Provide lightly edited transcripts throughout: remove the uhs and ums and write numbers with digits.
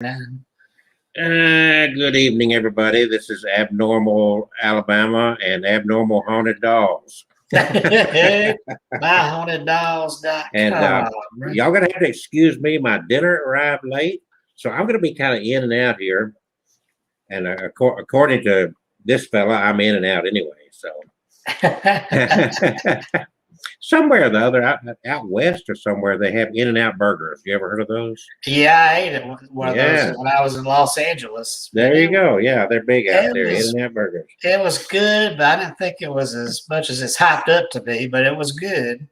Good evening, everybody. This is Abnormal Alabama and Abnormal Haunted Dolls. MyHauntedDolls.com. And y'all gonna have to excuse me. My dinner arrived late, so I'm gonna be kind of in and out here. And according to this fella, I'm in and out anyway. So somewhere or the other, out west or somewhere, they have In-N-Out burgers. You ever heard of those? Yeah, I ate one of those when I was in Los Angeles. There you go. Yeah, they're big out there. In-N-Out burgers. It was good, but I didn't think it was as much as it's hyped up to be. But it was good.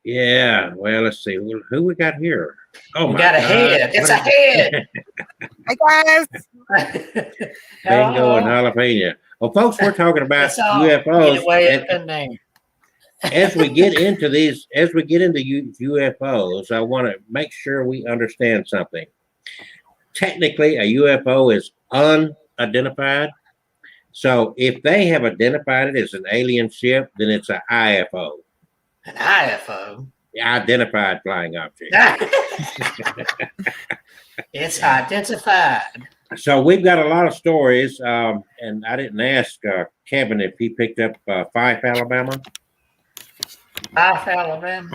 Yeah. Well, let's see who we got here. Oh, we got a head. It's a head. Hey guys. Bingo and jalapeno. Well, folks, we're talking about UFOs. As we get into UFOs, I want to make sure we understand something. Technically, a UFO is unidentified. So if they have identified it as an alien ship, then it's an IFO. An IFO? Identified flying object. It's identified. So we've got a lot of stories, and I didn't ask Kevin if he picked up Fife, Alabama. Fife, Alabama.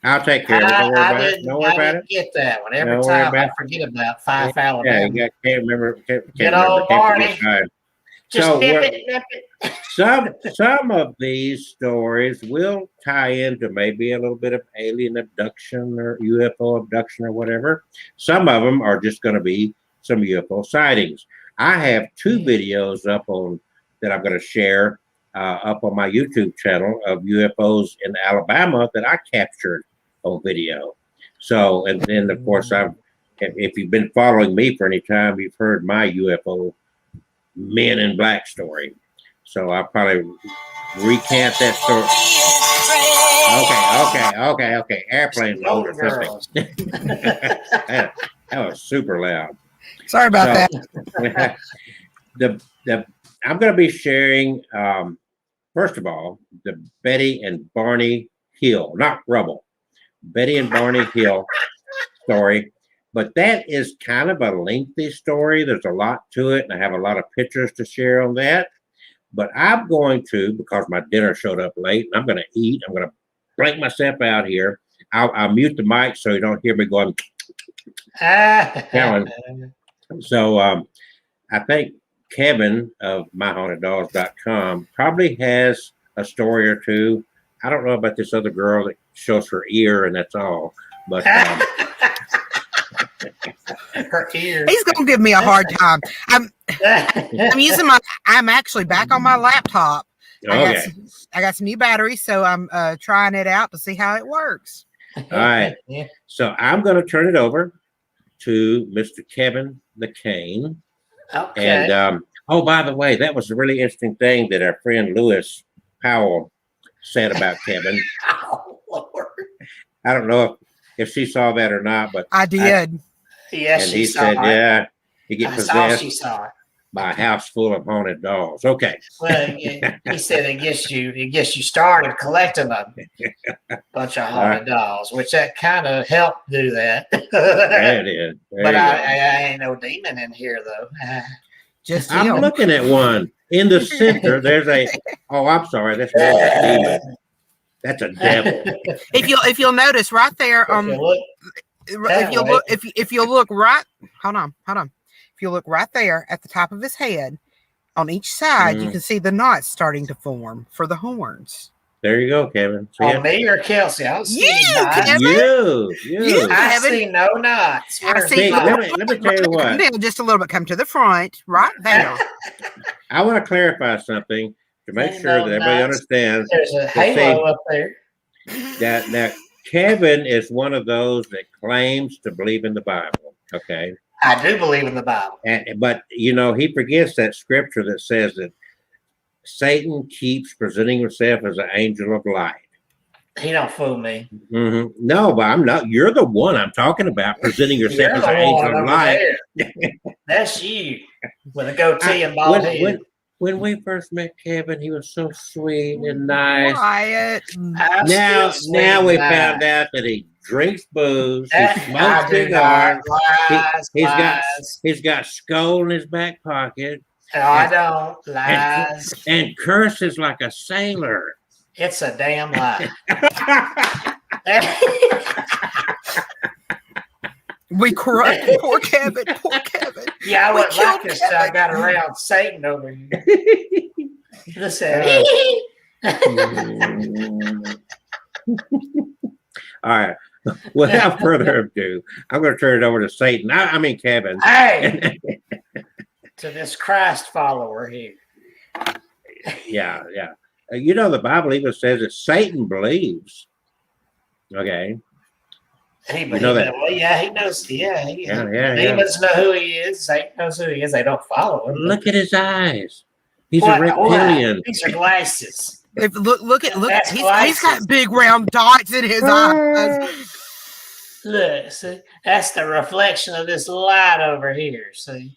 I'll take care of it. Don't worry about it. Don't worry about it. Get that one every time. I forget about Fife, Alabama. Yeah, can't remember. Get old Barney. So some of these stories will tie into maybe a little bit of alien abduction or UFO abduction or whatever. Some of them are just going to be some UFO sightings. I have two videos up on that I'm going to share up on my YouTube channel of UFOs in Alabama that I captured on video. So, and then of course if you've been following me for any time, you've heard my UFO Men in Black story. So I'll probably recant that story. Okay. Airplane mode or something. that was super loud. Sorry about that. I'm going to be sharing, first of all, the Betty and Barney Hill, not Rubble, Betty and Barney Hill story. But that is kind of a lengthy story. There's a lot to it, and I have a lot of pictures to share on that. But I'm going to, because my dinner showed up late, and I'm going to eat. I'm going to blank myself out here. I'll mute the mic so you don't hear me going. So I think Kevin of MyHauntedDolls.com probably has a story or two. I don't know about this other girl that shows her ear, and that's all. But her ear. He's gonna give me a hard time. I'm actually back on my laptop. Okay. I got some new batteries, so I'm trying it out to see how it works. All right. So I'm going to turn it over to Mr. Kevin McCain. Okay. And by the way, that was a really interesting thing that our friend Lewis Powell said about Kevin. Oh, Lord. I don't know if she saw that or not, but I did. Yes, and she he saw said, it. "Yeah, you get possessed she saw it by a house full of haunted dolls." Okay. Well, he said it gets you started collecting a bunch of haunted dolls, which that kind of helped do that. Yeah, it is. But I ain't no demon in here though. Just I'm looking at one in the center. There's a. Oh, I'm sorry. That's not a demon. That's a devil. If you'll notice right there, if you look right, hold on. If you look right there at the top of his head, on each side, you can see the knots starting to form for the horns. There you go, Kevin. Me or Kelsey? I don't see Kevin. You. I see no knots. Let me tell you what. Just a little bit. Come to the front, right there. I want to clarify something to make sure that everybody understands. There's a halo up there. Now, Kevin is one of those that claims to believe in the Bible. Okay. I do believe in the Bible. But he forgets that scripture that says that Satan keeps presenting himself as an angel of light. He don't fool me. Mm-hmm. No, but I'm not. You're the one I'm talking about, presenting yourself as an angel of light. That's you with a goatee and bald head. When we first met Kevin, he was so sweet and nice. Quiet. Now we found out that he drinks booze, he I smokes do cigars, not. Lies. he's got skull in his back pocket, No, I don't. Lies. and curses like a sailor. It's a damn lie. We corrupt poor Kevin. Poor Kevin. Yeah, I We wouldn't like killed this till I Kevin. got around Satan over here. Listen. All right. Without further ado, I'm going to turn it over to Satan. I mean Kevin. Hey, to this Christ follower here. Yeah. You know, the Bible even says that Satan believes. Okay. He know that? Well, yeah, he knows. Yeah, Yeah. demons know who he is. Satan knows who he is. They don't follow him. Look at his eyes. He's What? a reptilian. What? These are glasses. Look at That's he's glasses. got big round dots in his eyes. Look, see, that's the reflection of this light over here. See.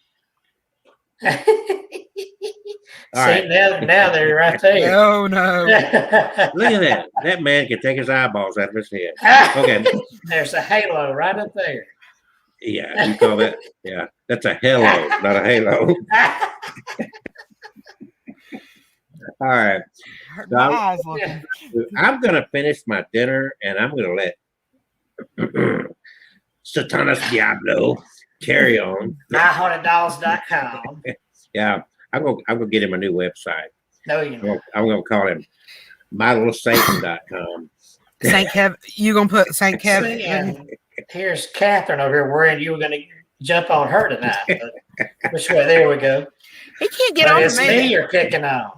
All See, right. now they're right there. Oh no. Look at that. That man can take his eyeballs out of his head. Okay. There's a halo right up there. Yeah, you call that? Yeah, that's a hello, not a halo. All right. Hurt my eyes looking. I'm going to finish my dinner and I'm going to let Satanas Diablo carry on. MyHaunted.com. Yeah, I'm gonna get him a new website. No, you know. I'm gonna call him mylittlesatan.com. Saint Kevin, you gonna put Saint Kevin? See, and here's Catherine over here worrying you were going to jump on her tonight. But which way? There we go. He can't get But on it's to me me. you're picking on.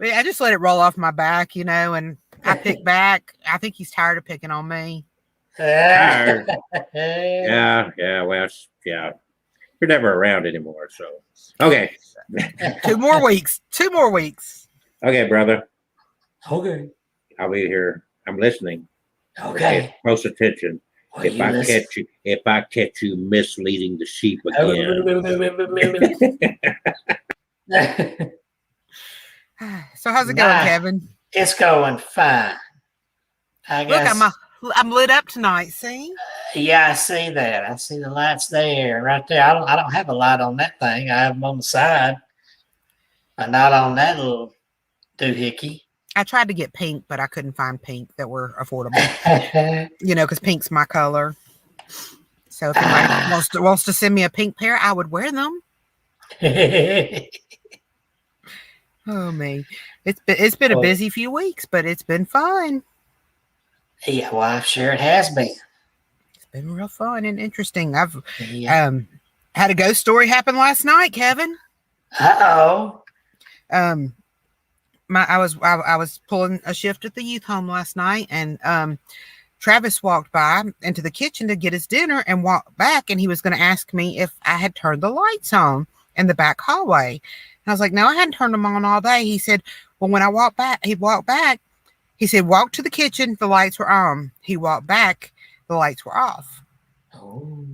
I just let it roll off my back, and I pick back. I think he's tired of picking on me. Tired. Yeah. Well, yeah. You're never around anymore, so okay. 2 more weeks. 2 more weeks. Okay, brother. Okay. I'll be here. I'm listening. Okay. Pay close attention. What If you I listen- catch you misleading the sheep again. So how's it going, Nah. Kevin? It's going fine. I Look, guess. I'm lit up tonight. See? Yeah, I see that. I see the lights there, right there. I don't have a light on that thing. I have them on the side, but not on that little doohickey. I tried to get pink, but I couldn't find pink that were affordable. Because pink's my color. So if anybody wants to send me a pink pair, I would wear them. Oh me, it's been a busy few weeks, but it's been fun. Yeah, well, I'm sure it has been. It's been real fun and interesting. I've Yeah. had a ghost story happen last night, Kevin. Uh-oh. I was pulling a shift at the youth home last night, and Travis walked by into the kitchen to get his dinner and walked back, and he was going to ask me if I had turned the lights on in the back hallway. And I was like, no, I hadn't turned them on all day. He said, well, when I walked back, he said, walk to the kitchen, the lights were on. He walked back, the lights were off. Oh.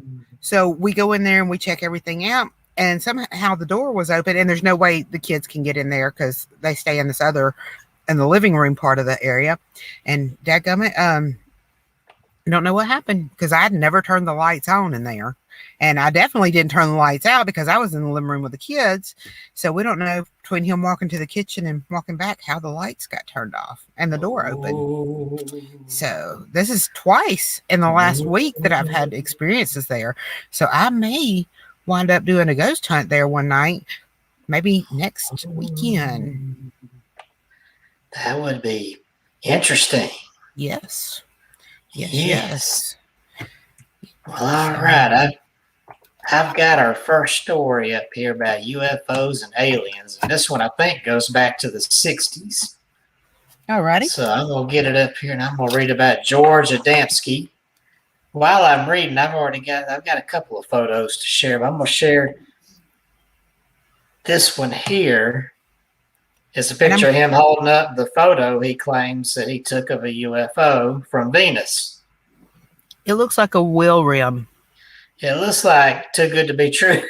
So we go in there and we check everything out, and somehow the door was open, and there's no way the kids can get in there because they stay in the living room part of the area. And dadgummit, I don't know what happened because I had never turned the lights on in there. And I definitely didn't turn the lights out because I was in the living room with the kids. So we don't know between him walking to the kitchen and walking back how the lights got turned off and the door open. So this is twice in the last week that I've had experiences there. So I may wind up doing a ghost hunt there one night, maybe next weekend. That would be interesting. Yes. Yes. Well, all right. I've got our first story up here about UFOs and aliens. And this one, I think, goes back to the 60s. All righty. So I'm going to get it up here, and I'm going to read about George Adamski. While I'm reading, I've got a couple of photos to share, but I'm going to share this one here. It's a picture of him holding up the photo he claims that he took of a UFO from Venus. It looks like a wheel rim. It looks like too good to be true.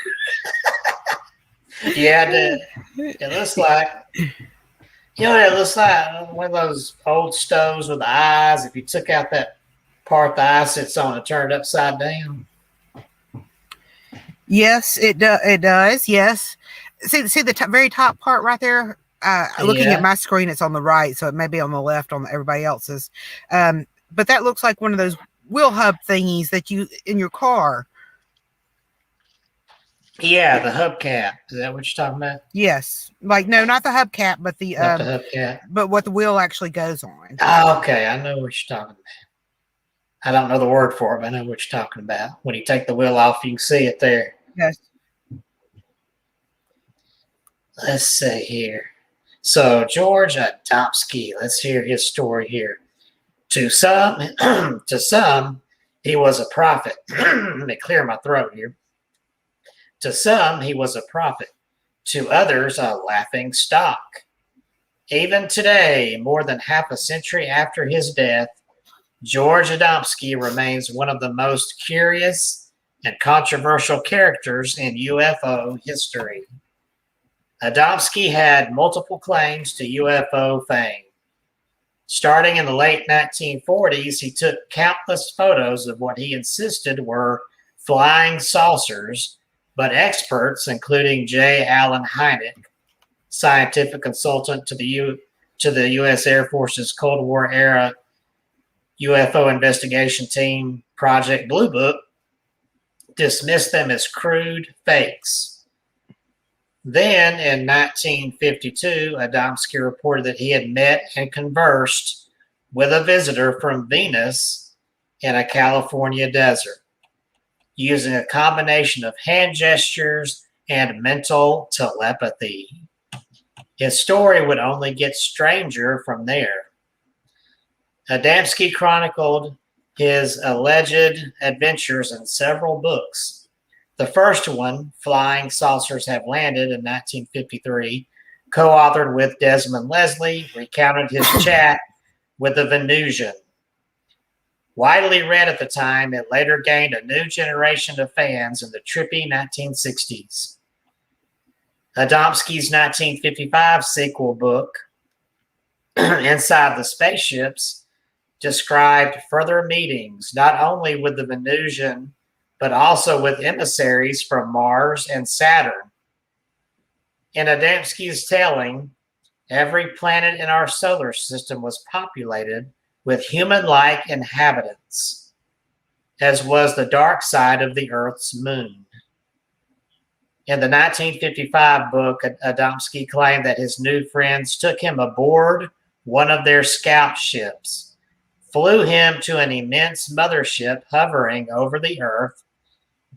Yeah, it looks like, it looks like one of those old stoves with the eyes. If you took out that part the eye sits on and turn it upside down? Yes, it does. Yes. See the very top part right there. Looking at my screen, it's on the right, so it may be on the left on everybody else's. But that looks like one of those wheel hub thingies that you in your car. Yeah, the hubcap. Is that what you're talking about? Yes, like no, not the hubcap, but the Not the hubcap. but what the wheel actually goes on. Oh, okay, I know what you're talking about. I don't know the word for it, but I know what you're talking about. When you take the wheel off, you can see it there. Yes. Let's see here. So George Adamski, let's hear his story here. To some, he was a prophet. Let me clear my throat here. To some, he was a prophet. To others, a laughing stock. Even today, more than half a century after his death, George Adamski remains one of the most curious and controversial characters in UFO history. Adamski had multiple claims to UFO fame. Starting in the late 1940s, he took countless photos of what he insisted were flying saucers, but experts, including J. Allen Hynek, scientific consultant to the U.S. Air Force's Cold War era UFO investigation team, Project Blue Book, dismissed them as crude fakes. Then, in 1952, Adamski reported that he had met and conversed with a visitor from Venus in a California desert, using a combination of hand gestures and mental telepathy. His story would only get stranger from there. Adamski chronicled his alleged adventures in several books. The first one, Flying Saucers Have Landed in 1953, co-authored with Desmond Leslie, recounted his chat with a Venusian. Widely read at the time, it later gained a new generation of fans in the trippy 1960s. Adamski's 1955 sequel book, Inside the Spaceships, described further meetings, not only with the Venusian, but also with emissaries from Mars and Saturn. In Adamski's telling, every planet in our solar system was populated with human-like inhabitants, as was the dark side of the Earth's moon. In the 1955 book, Adamski claimed that his new friends took him aboard one of their scout ships, flew him to an immense mothership hovering over the Earth,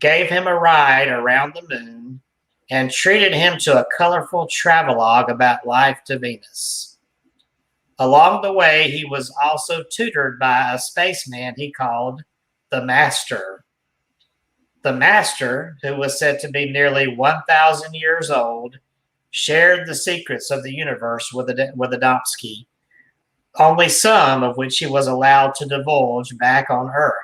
gave him a ride around the moon, and treated him to a colorful travelogue about life to Venus. Along the way, he was also tutored by a spaceman he called the Master. The Master, who was said to be nearly 1,000 years old, shared the secrets of the universe with Adamski, only some of which he was allowed to divulge back on Earth.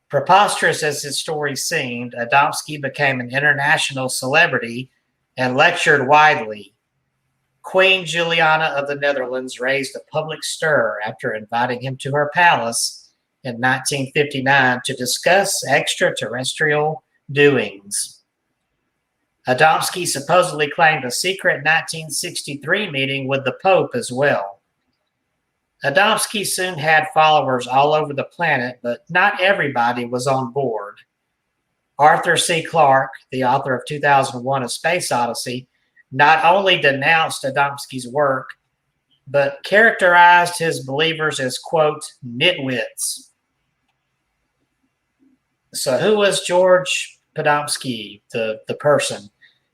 Preposterous as his story seemed, Adamski became an international celebrity and lectured widely. Queen Juliana of the Netherlands raised a public stir after inviting him to her palace in 1959 to discuss extraterrestrial doings. Adamski supposedly claimed a secret 1963 meeting with the Pope as well. Adamski soon had followers all over the planet, but not everybody was on board. Arthur C. Clarke, the author of 2001: A Space Odyssey, not only denounced Adamski's work, but characterized his believers as, quote, nitwits. So who was George Padavsky, the person?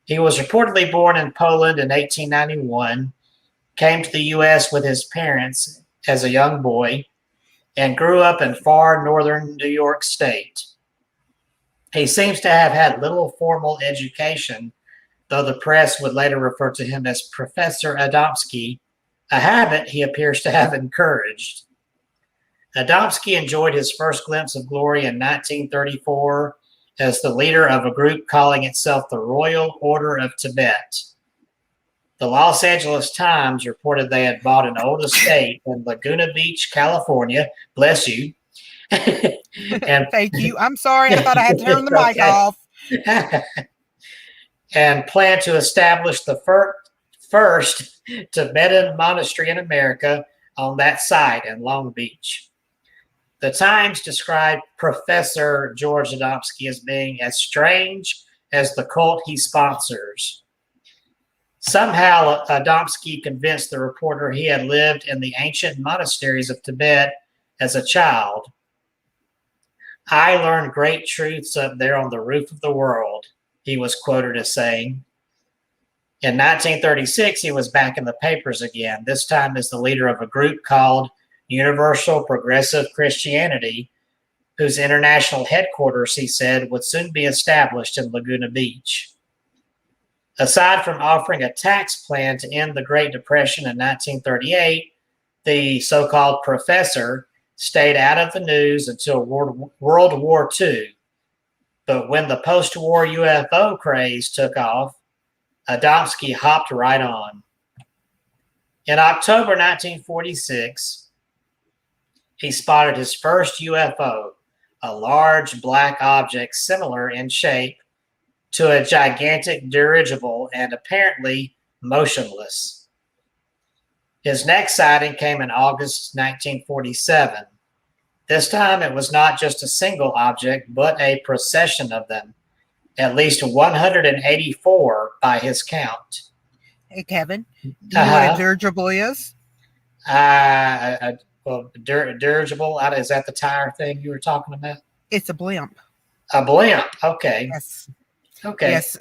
He was reportedly born in Poland in 1891, came to the U.S. with his parents as a young boy, and grew up in far northern New York State. He seems to have had little formal education, though the press would later refer to him as Professor Adamski, a habit he appears to have encouraged. Adamski enjoyed his first glimpse of glory in 1934 as the leader of a group calling itself the Royal Order of Tibet. The Los Angeles Times reported they had bought an old estate in Laguna Beach, California. Bless you. And Thank you. I'm sorry. I thought I had to turn the mic Okay. off. and planned to establish the first Tibetan monastery in America on that site in Long Beach. The Times described Professor George Adamski as being as strange as the cult he sponsors. Somehow, Adamski convinced the reporter he had lived in the ancient monasteries of Tibet as a child. I learned great truths up there on the roof of the world, he was quoted as saying. In 1936, he was back in the papers again, this time as the leader of a group called Universal Progressive Christianity, whose international headquarters, he said, would soon be established in Laguna Beach. Aside from offering a tax plan to end the Great Depression in 1938, the so-called professor stayed out of the news until World War II. But when the post-war UFO craze took off, Adamski hopped right on. In October 1946, he spotted his first UFO, a large black object similar in shape to a gigantic dirigible and apparently motionless. His next sighting came in August 1947. This time it was not just a single object, but a procession of them, at least 184 by his count. Hey, Kevin, do you know what a dirigible is? Dirigible, is that the tire thing you were talking about? It's a blimp. A blimp, okay. Yes. Okay. Yes.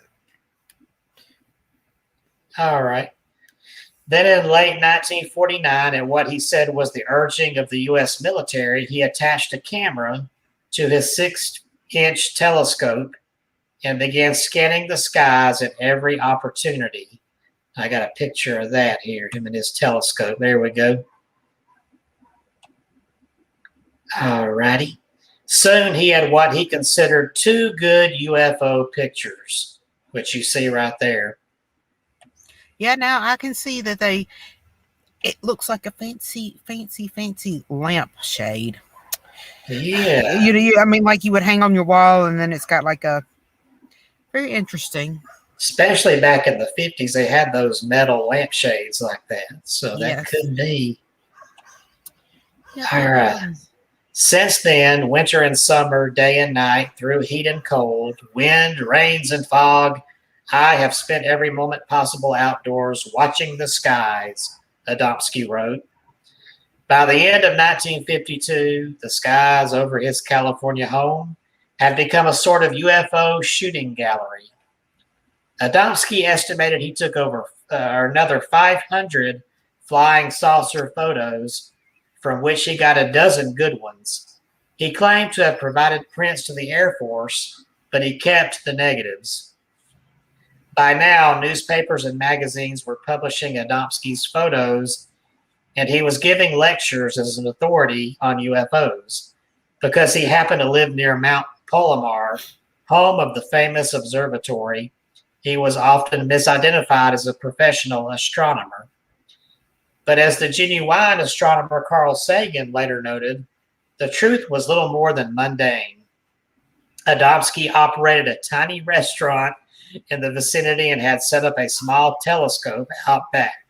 All right. Then in late 1949, at what he said was the urging of the U.S. military, he attached a camera to his 6-inch telescope and began scanning the skies at every opportunity. I got a picture of that here, him and his telescope. There we go. All righty. Soon he had what he considered 2 good UFO pictures, which you see right there. Yeah, now I can see that it looks like a fancy lampshade. Yeah. I mean, like you would hang on your wall, and then it's got like a very interesting. Especially back in the 50s, they had those metal lampshades like that. So that could be. Yeah, all right. Since then, winter and summer, day and night, through heat and cold, wind, rains, and fog, I have spent every moment possible outdoors watching the skies, Adamski wrote. By the end of 1952, the skies over his California home had become a sort of UFO shooting gallery. Adamski estimated he took over another 500 flying saucer photos, from which he got a dozen good ones. He claimed to have provided prints to the Air Force, but he kept the negatives. By now, newspapers and magazines were publishing Adamski's photos, and he was giving lectures as an authority on UFOs. Because he happened to live near Mount Palomar, home of the famous observatory, he was often misidentified as a professional astronomer. But as the genuine astronomer Carl Sagan later noted, the truth was little more than mundane. Adamski operated a tiny restaurant in the vicinity and had set up a small telescope out back.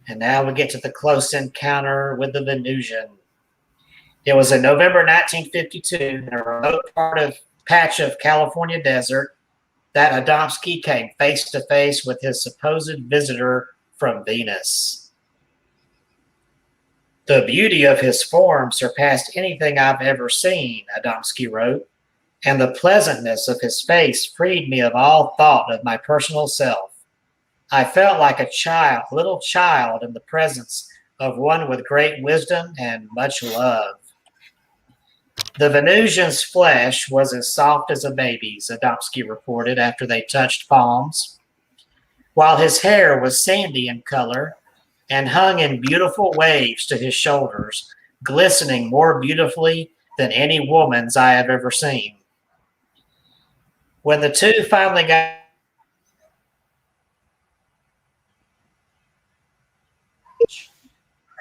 And now we get to the close encounter with the Venusian. It was in November 1952, in a remote patch of California desert, that Adamski came face to face with his supposed visitor from Venus. The beauty of his form surpassed anything I've ever seen, Adamski wrote, and the pleasantness of his face freed me of all thought of my personal self. I felt like a little child in the presence of one with great wisdom and much love. The Venusian's flesh was as soft as a baby's, Adamski reported after they touched palms, while his hair was sandy in color and hung in beautiful waves to his shoulders, glistening more beautifully than any woman's I have ever seen. When the two finally got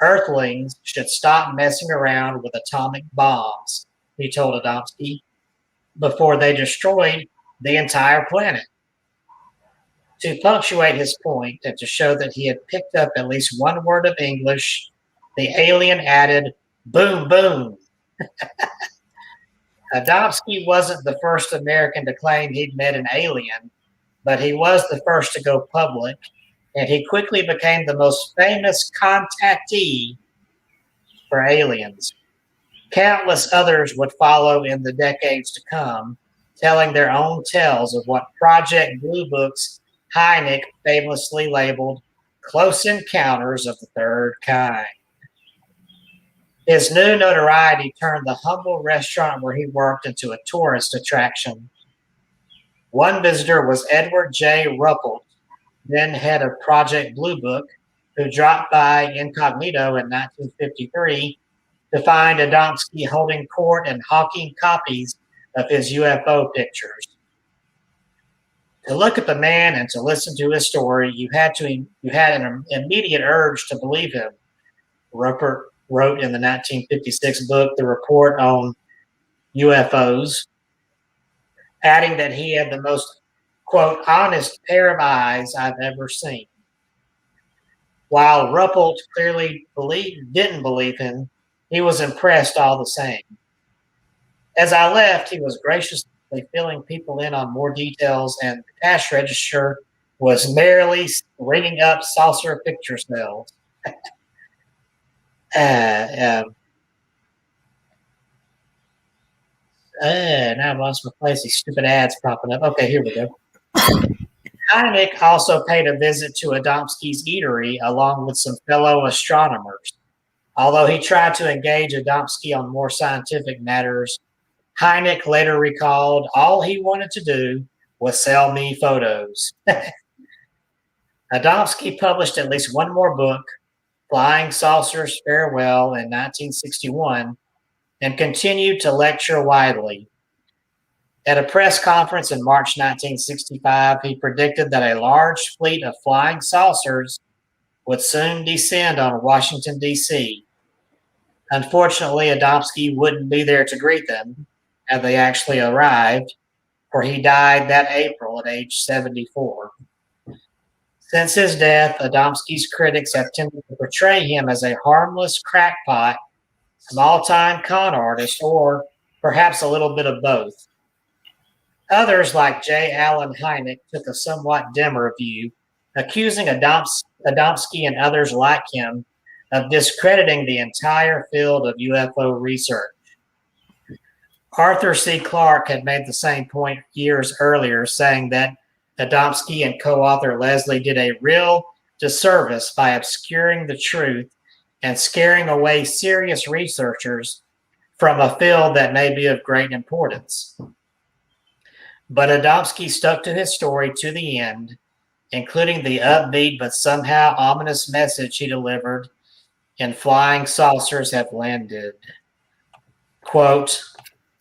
Earthlings should stop messing around with atomic bombs, he told Adamski, before they destroyed the entire planet. To punctuate his point and to show that he had picked up at least one word of English, the alien added, boom, boom. Adamski wasn't the first American to claim he'd met an alien, but he was the first to go public, and he quickly became the most famous contactee for aliens. Countless others would follow in the decades to come, telling their own tales of what Project Blue Book's Hynek famously labeled Close Encounters of the Third Kind. His new notoriety turned the humble restaurant where he worked into a tourist attraction. One visitor was Edward J. Ruppelt, then head of Project Blue Book, who dropped by incognito in 1953 to find Adamski holding court and hawking copies of his UFO pictures. To look at the man and to listen to his story, you had an immediate urge to believe him, Ruppert wrote in the 1956 book, The Report on UFOs, adding that he had the most, quote, honest pair of eyes I've ever seen. While Ruppelt clearly didn't believe him, he was impressed all the same. As I left, he was graciously filling people in on more details, and the cash register was merrily ringing up saucer picture sales. Now I've lost my place. These stupid ads popping up. Okay, here we go. Hynek also paid a visit to Adamski's eatery along with some fellow astronomers. Although he tried to engage Adamski on more scientific matters, Hynek later recalled all he wanted to do was sell me photos. Adamski published at least one more book, Flying Saucers Farewell, in 1961, and continued to lecture widely. At a press conference in March 1965, he predicted that a large fleet of flying saucers would soon descend on Washington, D.C. Unfortunately, Adamski wouldn't be there to greet them, and they actually arrived, for he died that April at age 74. Since his death, Adamski's critics have tended to portray him as a harmless crackpot, small-time con artist, or perhaps a little bit of both. Others, like J. Allen Hynek, took a somewhat dimmer view, accusing Adamski and others like him of discrediting the entire field of UFO research. Arthur C. Clarke had made the same point years earlier, saying that Adamski and co-author Leslie did a real disservice by obscuring the truth and scaring away serious researchers from a field that may be of great importance. But Adamski stuck to his story to the end, including the upbeat but somehow ominous message he delivered in Flying Saucers Have Landed. Quote,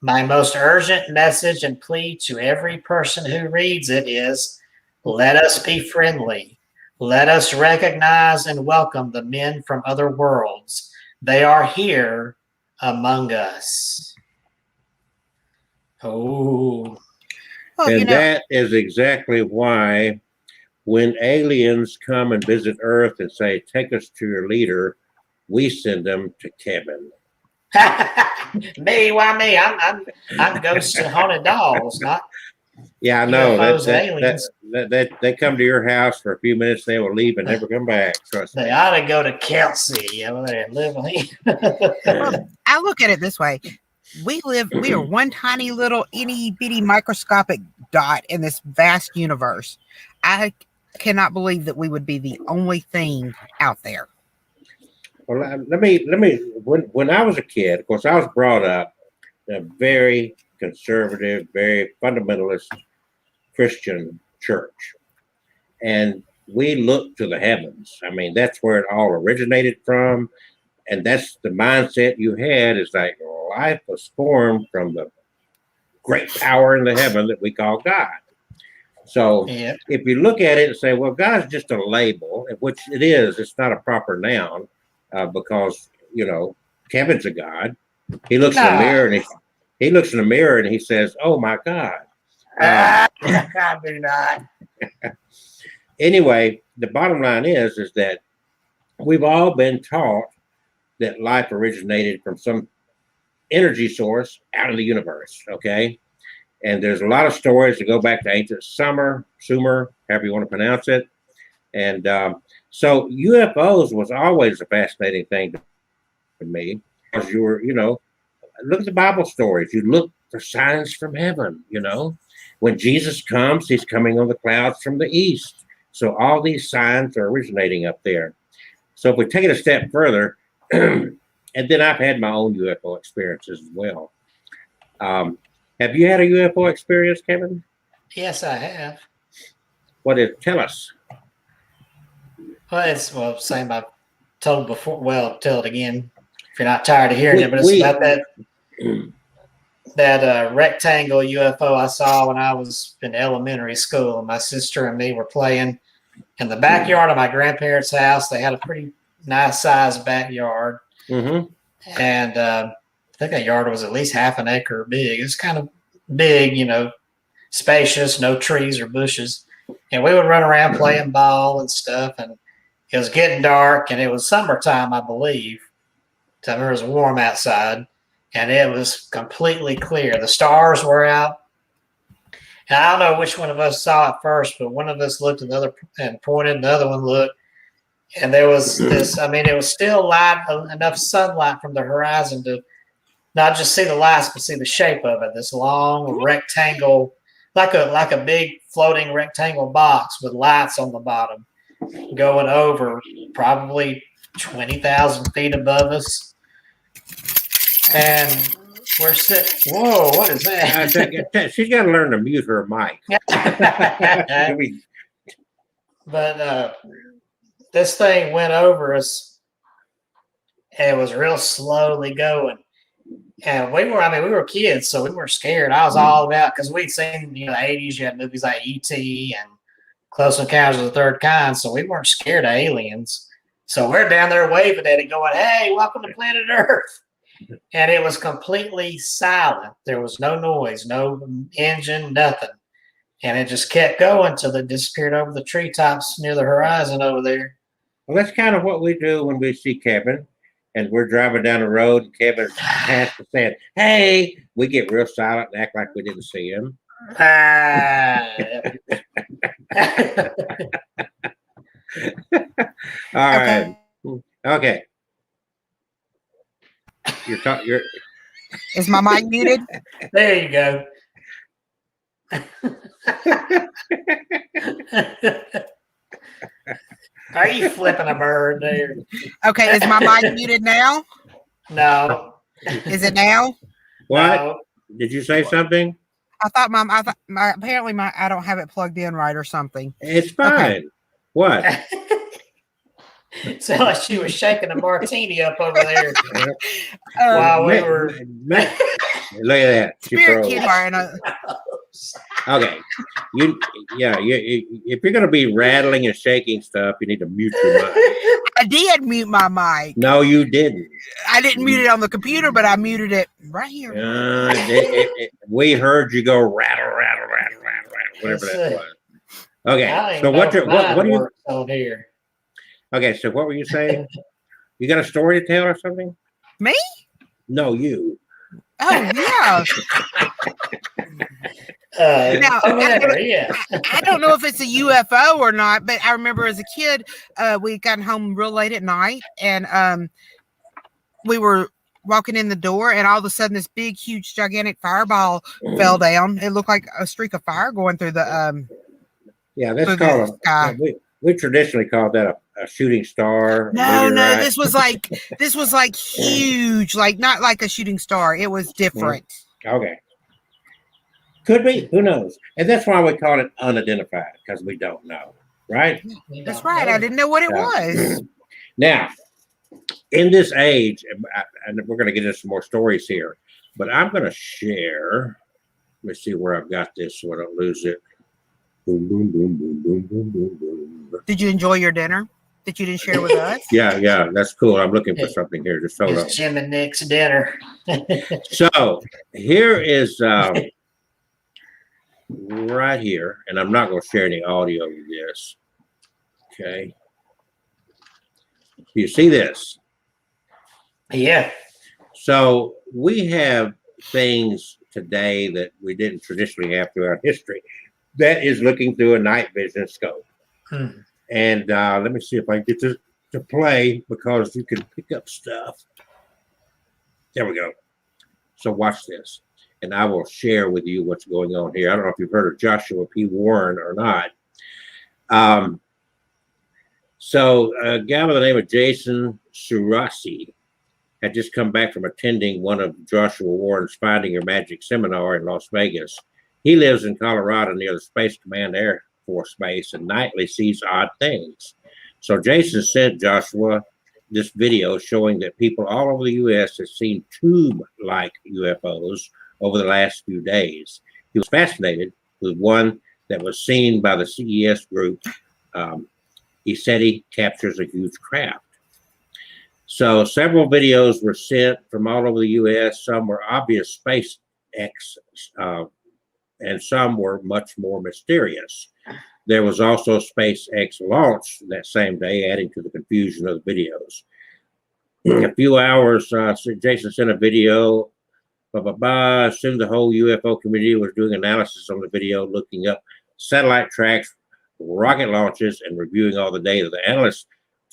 my most urgent message and plea to every person who reads it is, let us be friendly. Let us recognize and welcome the men from other worlds. They are here among us. Oh. Well, And that is exactly why when aliens come and visit Earth and say, take us to your leader, we send them to Kevin. Me? Why me? I'm ghosts and haunted dolls, not. Yeah, I know. UFOs aliens. They come to your house for a few minutes, they will leave and never come back. Trust me. They ought to go to Kelsey over there and live with him. I look at it this way. We are one tiny little itty bitty microscopic dot in this vast universe. I cannot believe that we would be the only thing out there. Well, let me. When I was a kid, of course, I was brought up in a very conservative, very fundamentalist Christian church, and we looked to the heavens. I mean, that's where it all originated from, and that's the mindset you had. Is like life was formed from the great power in the heaven that we call God. So if you look at it and say, well, God's just a label, which it is, it's not a proper noun. because Kevin's a god. He looks in the mirror and he says, "Oh my God." I do not. Anyway, the bottom line is that we've all been taught that life originated from some energy source out of the universe. Okay. And there's a lot of stories that go back to ancient Sumer, however you want to pronounce it. And so UFOs was always a fascinating thing to me, because look at the Bible stories. You look for signs from heaven, When Jesus comes, he's coming on the clouds from the east. So all these signs are originating up there. So if we take it a step further, and then I've had my own UFO experiences as well. Have you had a UFO experience, Kevin? Yes, I have. Tell us. Well, same I've told before. Well, tell it again if you're not tired of hearing it. But it's about that rectangle UFO I saw when I was in elementary school, and my sister and me were playing in the backyard of my grandparents' house. They had a pretty nice sized backyard, and I think that yard was at least half an acre big. It was kind of big, spacious, no trees or bushes, and we would run around playing ball and stuff. And it was getting dark, and it was summertime, I believe. So I remember it was warm outside, and it was completely clear. The stars were out. And I don't know which one of us saw it first, but one of us looked at the other and pointed, and the other one looked. And there was this, it was still light, enough sunlight from the horizon to not just see the lights, but see the shape of it. This long rectangle, like a big floating rectangle box with lights on the bottom, going over probably 20,000 feet above us. And we're sitting, whoa, what is that? She's got to learn to mute her mic. But this thing went over us, and it was real slowly going. And we were kids, so we were scared. I was all about, because we'd seen, the 80s, you had movies like E.T. and Close Encounters of the Third Kind, so we weren't scared of aliens. So we're down there waving at it, going, "Hey, welcome to planet Earth." And it was completely silent. There was no noise, no engine, nothing. And it just kept going until it disappeared over the treetops near the horizon over there. Well, that's kind of what we do when we see Kevin, and we're driving down the road, and Kevin has to say, "Hey," we get real silent and act like we didn't see him. All right. Okay. You're Is my mic muted? There you go. Are you flipping a bird there? Okay, is my mic muted now? No. Is it now? What? No. Did you say something? I thought apparently I don't have it plugged in right or something. It's fine. Okay. What? So like she was shaking a martini up over there while we were. Look at that. She Spirit froze. Kid are in a. Okay. If you're going to be rattling and shaking stuff, you need to mute your mic. I did mute my mic. No, you didn't. I didn't mute it on the computer, but I muted it right here. We heard you go rattle, rattle, rattle, rattle, rattle, whatever that was. Okay. So what do you on here? Okay, so what were you saying? You got a story to tell or something? Me? No, you. Oh yeah. Now, I don't know if it's a UFO or not, but I remember as a kid, we got home real late at night, and we were walking in the door, and all of a sudden, this big, huge, gigantic fireball fell down. It looked like a streak of fire going through the that's called a. We traditionally call that a shooting star. No, this was like huge, like not like a shooting star. It was different. Okay. Could be. Who knows? And that's why we call it unidentified, because we don't know. Right? That's right. I didn't know what it was. Now, in this age, and we're going to get into some more stories here, but I'm going to share. Let me see where I've got this so I don't lose it. Boom, boom, boom, boom, boom, boom, boom, boom. Did you enjoy your dinner? that you didn't share with us? Yeah, that's cool. I'm looking for something here. Just hold on. It's Jim and Nick's dinner. So here is right here, and I'm not going to share any audio with this. Okay. You see this? Yeah. So we have things today that we didn't traditionally have throughout history. That is looking through a night vision scope. And let me see if I can get this to play, because you can pick up stuff. There we go. So watch this, and I will share with you what's going on here. I don't know if you've heard of Joshua P. Warren or not. So a guy by the name of Jason Surasi had just come back from attending one of Joshua Warren's Finding Your Magic seminar in Las Vegas. He lives in Colorado near the Space Command Air Force Base and nightly sees odd things. So Jason sent Joshua this video showing that people all over the U.S. have seen tube-like UFOs over the last few days. He was fascinated with one that was seen by the CES group. He said he captures a huge craft. So several videos were sent from all over the U.S. Some were obvious SpaceX, and some were much more mysterious. There was also SpaceX launch that same day, adding to the confusion of the videos. A few hours, Jason sent a video. Assumed the whole UFO community was doing analysis on the video, looking up satellite tracks, rocket launches, and reviewing all the data. The analysts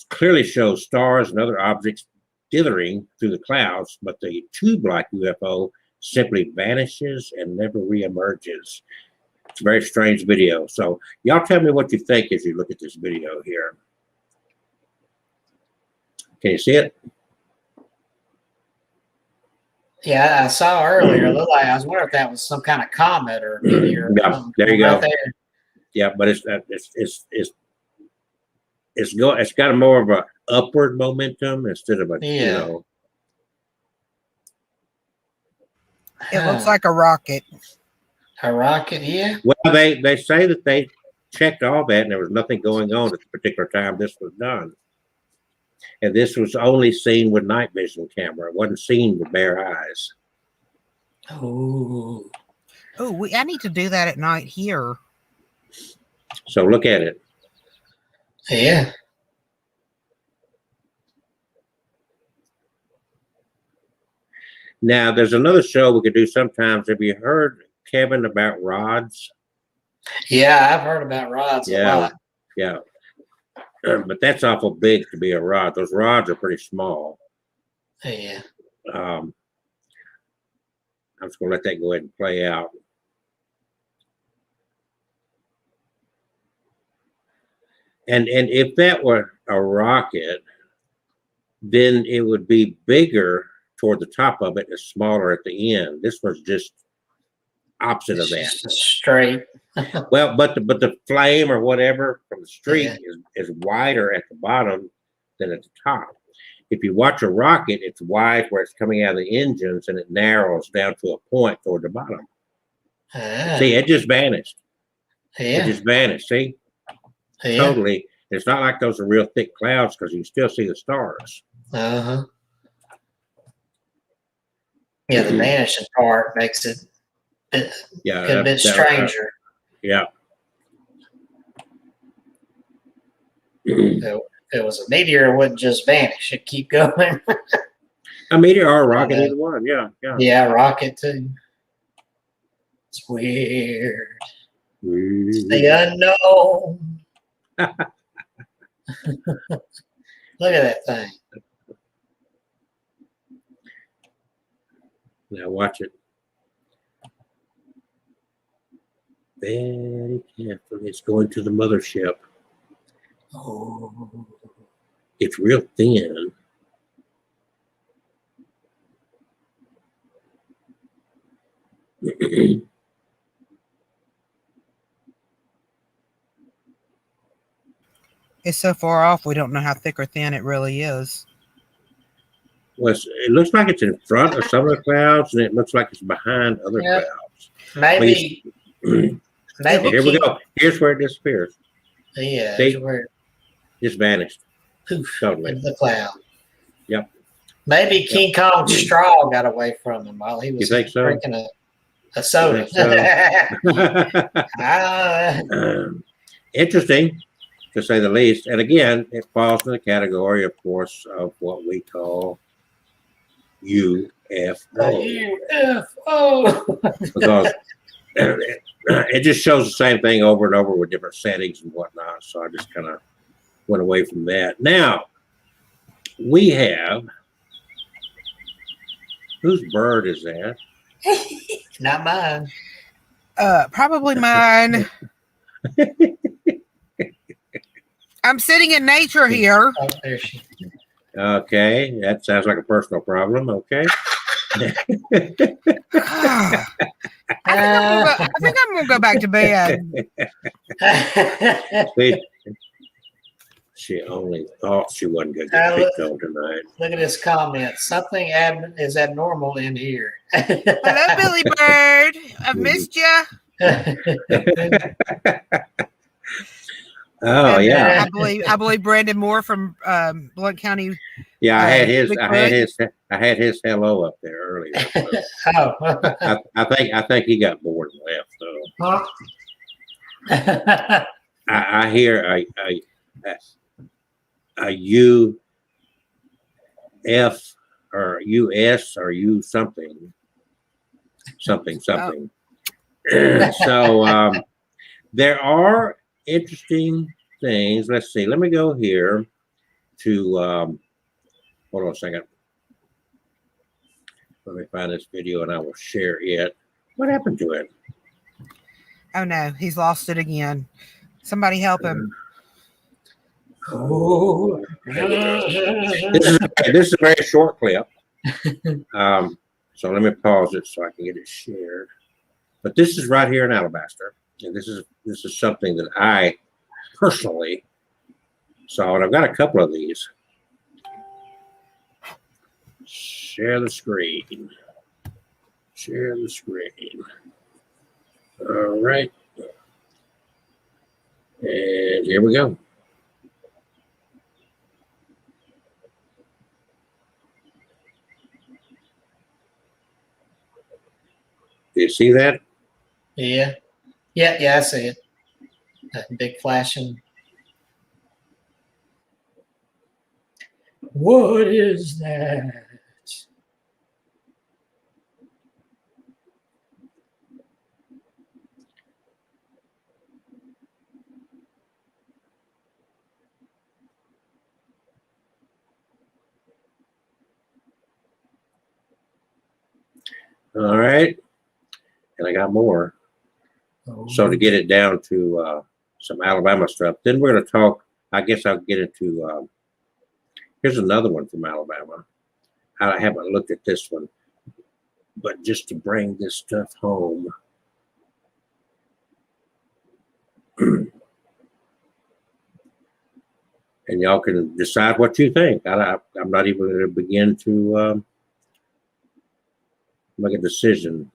clearly show stars and other objects dithering through the clouds, but the tube-like UFO simply vanishes and never reemerges. It's a very strange video. So y'all tell me what you think as you look at this video here. Can you see it? Yeah, I saw earlier. It looked like, I was wondering if that was some kind of comet or meteor. Yeah, there you go. Right there. Yeah, but it's got a more of a upward momentum instead of a you know. It looks like a rocket. A rocket, yeah. Well, they say that they checked all that and there was nothing going on at the particular time this was done. And this was only seen with night vision camera. It wasn't seen with bare eyes. Oh. Oh, I need to do that at night here. So look at it. Yeah. Now, there's another show we could do sometimes. Have you heard, Kevin, about rods? Yeah, I've heard about rods a lot. Yeah. But that's awful big to be a rod. Those rods are pretty small. Yeah. I'm just going to let that go ahead and play out. And if that were a rocket, then it would be bigger toward the top of it and smaller at the end. This was just opposite of that. Just straight. Well, but the flame or whatever from the street is wider at the bottom than at the top. If you watch a rocket, it's wide where it's coming out of the engines and it narrows down to a point toward the bottom. See, it just vanished. Yeah. It just vanished. See? Yeah. Totally. It's not like those are real thick clouds because you can still see the stars. Uh-huh. Yeah, the vanishing part makes it a bit stranger. Yeah. If it was a meteor, it wouldn't just vanish. It'd keep going. A meteor or a rocket, either one. Yeah. Yeah, rocket too. It's weird. It's the unknown. Look at that thing. Now watch it. Very carefully. It's going to the mothership. Oh. It's real thin. It's so far off, we don't know how thick or thin it really is. Well, it looks like it's in front of some of the clouds, and it looks like it's behind other clouds. Maybe. Here we go. Here's where it disappears. Yeah. See? Just vanished. poof, Totally. into the cloud. Yep. Maybe King Kong's straw got away from him while he was think so? drinking a soda. Interesting, to say the least. And again, it falls in the category, of course, of what we call UFO. UFO. Because it just shows the same thing over and over with different settings and whatnot. So I just kind of went away from that. Now, we have, whose bird is that? Not mine. Probably mine. I'm sitting in nature here. Oh, there she. Okay, that sounds like a personal problem. Okay. I think I'm gonna go back to bed. She only thought she wasn't going to get picked on tonight. Look at this comment. Something is abnormal in here. Hello, Billy Bird. I've missed you. Oh, And, yeah. I believe Brandon Moore from Blount County. Yeah, I had his hello up there earlier. So Oh. I think he got bored and left. So I hear a UF or US or U something. So there are interesting things. Let's see. Let me go here to hold on a second. Let me find this video and I will share it. What happened to it? Oh no, he's lost it again. Somebody help him. Oh, this is a very short clip. So let me pause it so I can get it shared. But this is right here in Alabaster, and this is something that I personally saw, and I've got a couple of these. Share the screen. Share the screen. All right, and here we go. Do you see that? Yeah, I see it. That big flashing. What is that? All right. And I got more. Oh. So to get it down to some Alabama stuff, then we're going to talk. I guess I'll get into. Here's another one from Alabama. I haven't looked at this one, but just to bring this stuff home. And y'all can decide what you think. I'm not even going to begin to make a decision.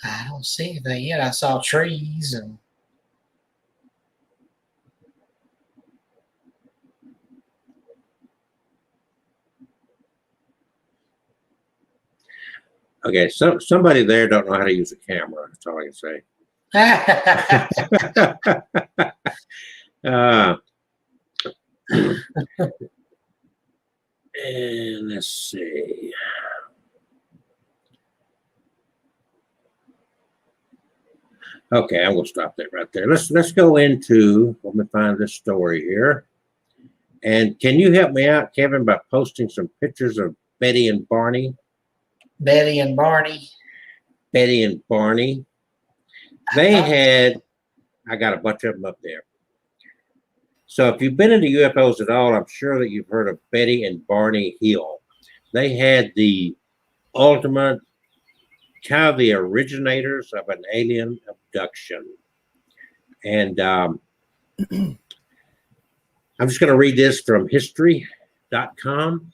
I don't see anything yet. I saw trees and. Okay, so somebody there don't know how to use a camera. That's all I can say. And let's see. Okay, I'm gonna stop that right there. Let's go into. Let me find this story here. And can you help me out, Kevin, by posting some pictures of Betty and Barney? Betty and Barney. Betty and Barney. They had. I got a bunch of them up there. So if you've been into UFOs at all, I'm sure that you've heard of Betty and Barney Hill. They had the ultimate, kind of the originators of an alien abduction. And I'm just going to read this from history.com.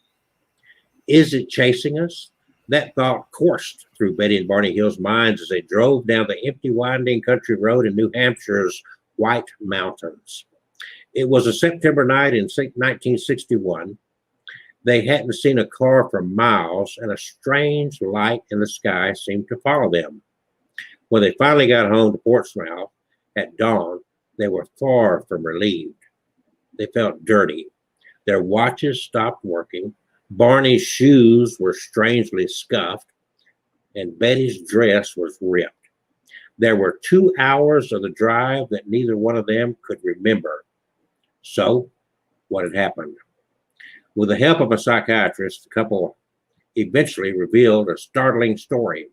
Is it chasing us? That thought coursed through Betty and Barney Hill's minds as they drove down the empty, winding country road in New Hampshire's White Mountains. It was a September night in 1961. They hadn't seen a car for miles, and a strange light in the sky seemed to follow them. When they finally got home to Portsmouth at dawn, they were far from relieved. They felt dirty. Their watches stopped working. Barney's shoes were strangely scuffed, and Betty's dress was ripped. There were 2 hours of the drive that neither one of them could remember. So, what had happened? With the help of a psychiatrist, the couple eventually revealed a startling story.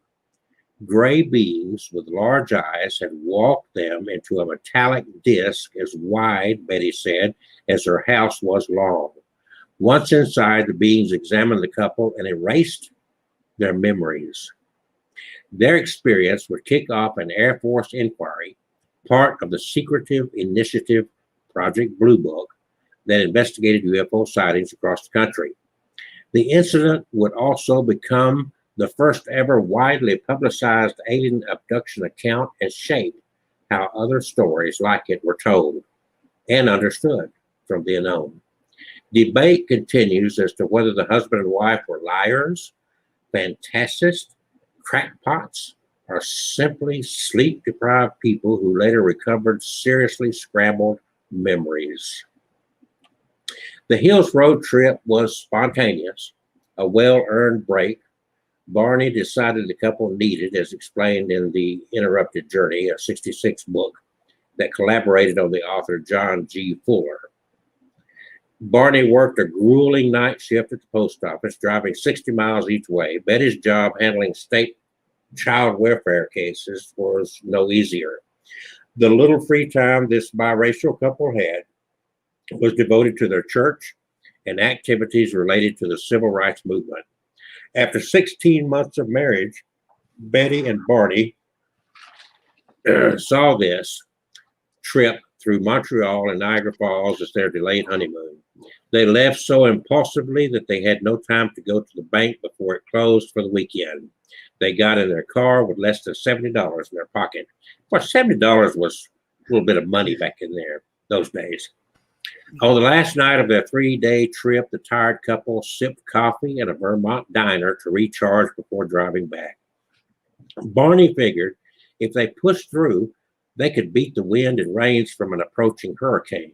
Gray beings with large eyes had walked them into a metallic disc as wide, Betty said, as her house was long. Once inside, the beings examined the couple and erased their memories. Their experience would kick off an Air Force inquiry, part of the secretive initiative Project Blue Book that investigated UFO sightings across the country. The incident would also become the first ever widely publicized alien abduction account and shape how other stories like it were told and understood from the unknown. Debate continues as to whether the husband and wife were liars, fantasists, crackpots, or simply sleep-deprived people who later recovered seriously scrambled memories. The Hills road trip was spontaneous, a well-earned break. Barney decided the couple needed, as explained in The Interrupted Journey, a 1966 book that collaborated on the author John G. Fuller. Barney worked a grueling night shift at the post office, driving 60 miles each way. Betty's job handling state child welfare cases was no easier. The little free time this biracial couple had was devoted to their church and activities related to the civil rights movement. After 16 months of marriage, Betty and Barney saw this trip through Montreal and Niagara Falls as their delayed honeymoon. They left so impulsively that they had no time to go to the bank before it closed for the weekend. They got in their car with less than $70 in their pocket. Well, $70 was a little bit of money back in there those days. On the last night of their 3-day trip, the tired couple sipped coffee at a Vermont diner to recharge before driving back. Barney figured if they pushed through, they could beat the wind and rains from an approaching hurricane.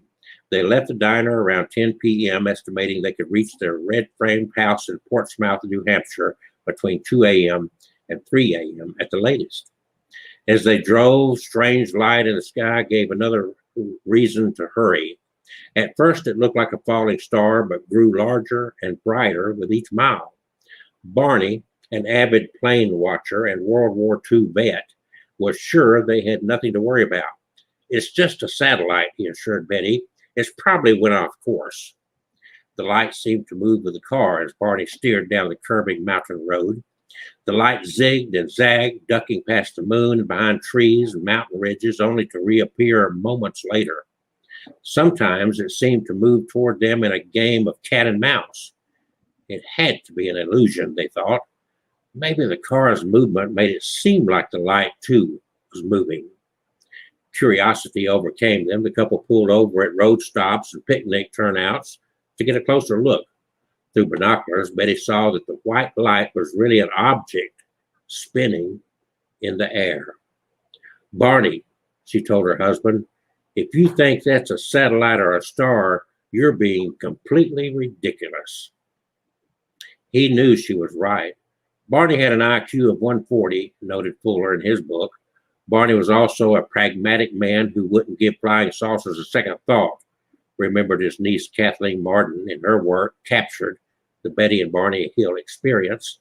They left the diner around 10 p.m., estimating they could reach their red-framed house in Portsmouth, New Hampshire, between 2 a.m. and 3 a.m. at the latest. As they drove, strange light in the sky gave another reason to hurry. At first, it looked like a falling star, but grew larger and brighter with each mile. Barney, an avid plane watcher and World War II vet, was sure they had nothing to worry about. It's just a satellite, he assured Betty. It's probably went off course. The light seemed to move with the car as Barney steered down the curving mountain road. The light zigged and zagged, ducking past the moon and behind trees and mountain ridges, only to reappear moments later. Sometimes it seemed to move toward them in a game of cat and mouse. It had to be an illusion, they thought. Maybe the car's movement made it seem like the light, too, was moving. Curiosity overcame them. The couple pulled over at road stops and picnic turnouts to get a closer look. Through binoculars, Betty saw that the white light was really an object spinning in the air. Barney, she told her husband, if you think that's a satellite or a star, you're being completely ridiculous. He knew she was right. Barney had an IQ of 140, noted Fuller in his book. Barney was also a pragmatic man who wouldn't give flying saucers a second thought, remembered his niece Kathleen Martin in her work, Captured, the Betty and Barney Hill Experience.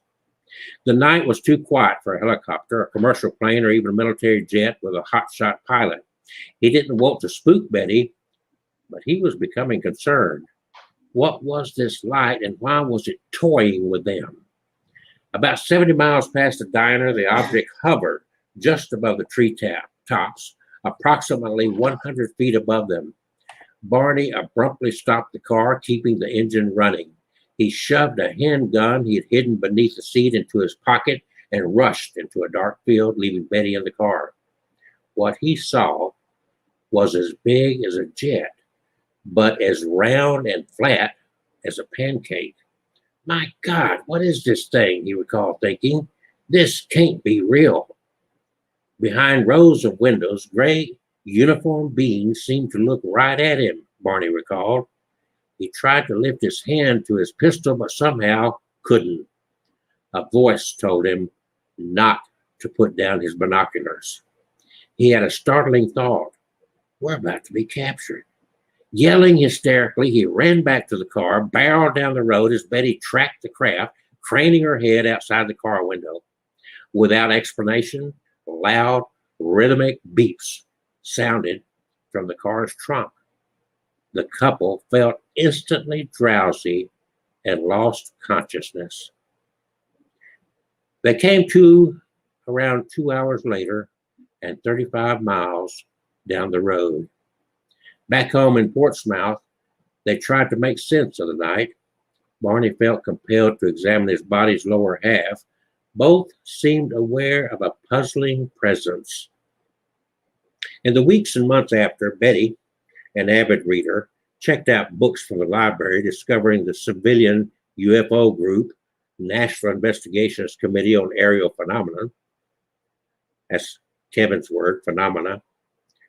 The night was too quiet for a helicopter, a commercial plane, or even a military jet with a hotshot pilot. He didn't want to spook Betty, but he was becoming concerned. What was this light and why was it toying with them? About 70 miles past the diner, the object hovered just above the tree tops, approximately 100 feet above them. Barney abruptly stopped the car, keeping the engine running. He shoved a handgun he had hidden beneath the seat into his pocket and rushed into a dark field, leaving Betty in the car. What he saw was as big as a jet, but as round and flat as a pancake. My God, what is this thing? He recalled thinking. This can't be real. Behind rows of windows, gray uniformed beings seemed to look right at him, Barney recalled. He tried to lift his hand to his pistol, but somehow couldn't. A voice told him not to put down his binoculars. He had a startling thought. We're about to be captured. Yelling hysterically, he ran back to the car, barreled down the road as Betty tracked the craft, craning her head outside the car window. Without explanation, loud, rhythmic beeps sounded from the car's trunk. The couple felt instantly drowsy and lost consciousness. They came to around 2 hours later and 35 miles down the road. Back home in Portsmouth, they tried to make sense of the night. Barney felt compelled to examine his body's lower half. Both seemed aware of a puzzling presence. In the weeks and months after, Betty, an avid reader, checked out books from the library, discovering the civilian UFO group, National Investigations Committee on Aerial Phenomena. That's Kevin's word, phenomena.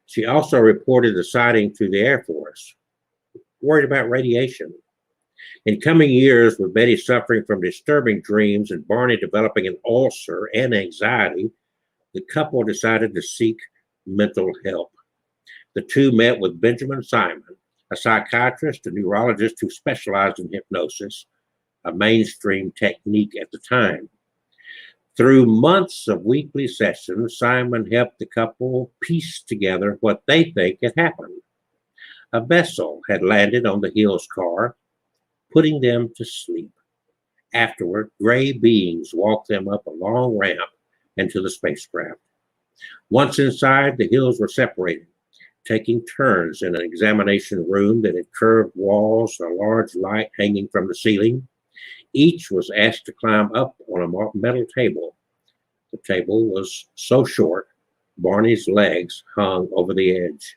She also reported the sighting to the Air Force, worried about radiation. In coming years, with Betty suffering from disturbing dreams and Barney developing an ulcer and anxiety, the couple decided to seek mental help. The two met with Benjamin Simon, a psychiatrist and neurologist who specialized in hypnosis, a mainstream technique at the time. Through months of weekly sessions, Simon helped the couple piece together what they think had happened. A vessel had landed on the Hills car, putting them to sleep. Afterward, gray beings walked them up a long ramp into the spacecraft. Once inside, the Hills were separated, taking turns in an examination room that had curved walls, a large light hanging from the ceiling. Each was asked to climb up on a metal table. The table was so short, Barney's legs hung over the edge.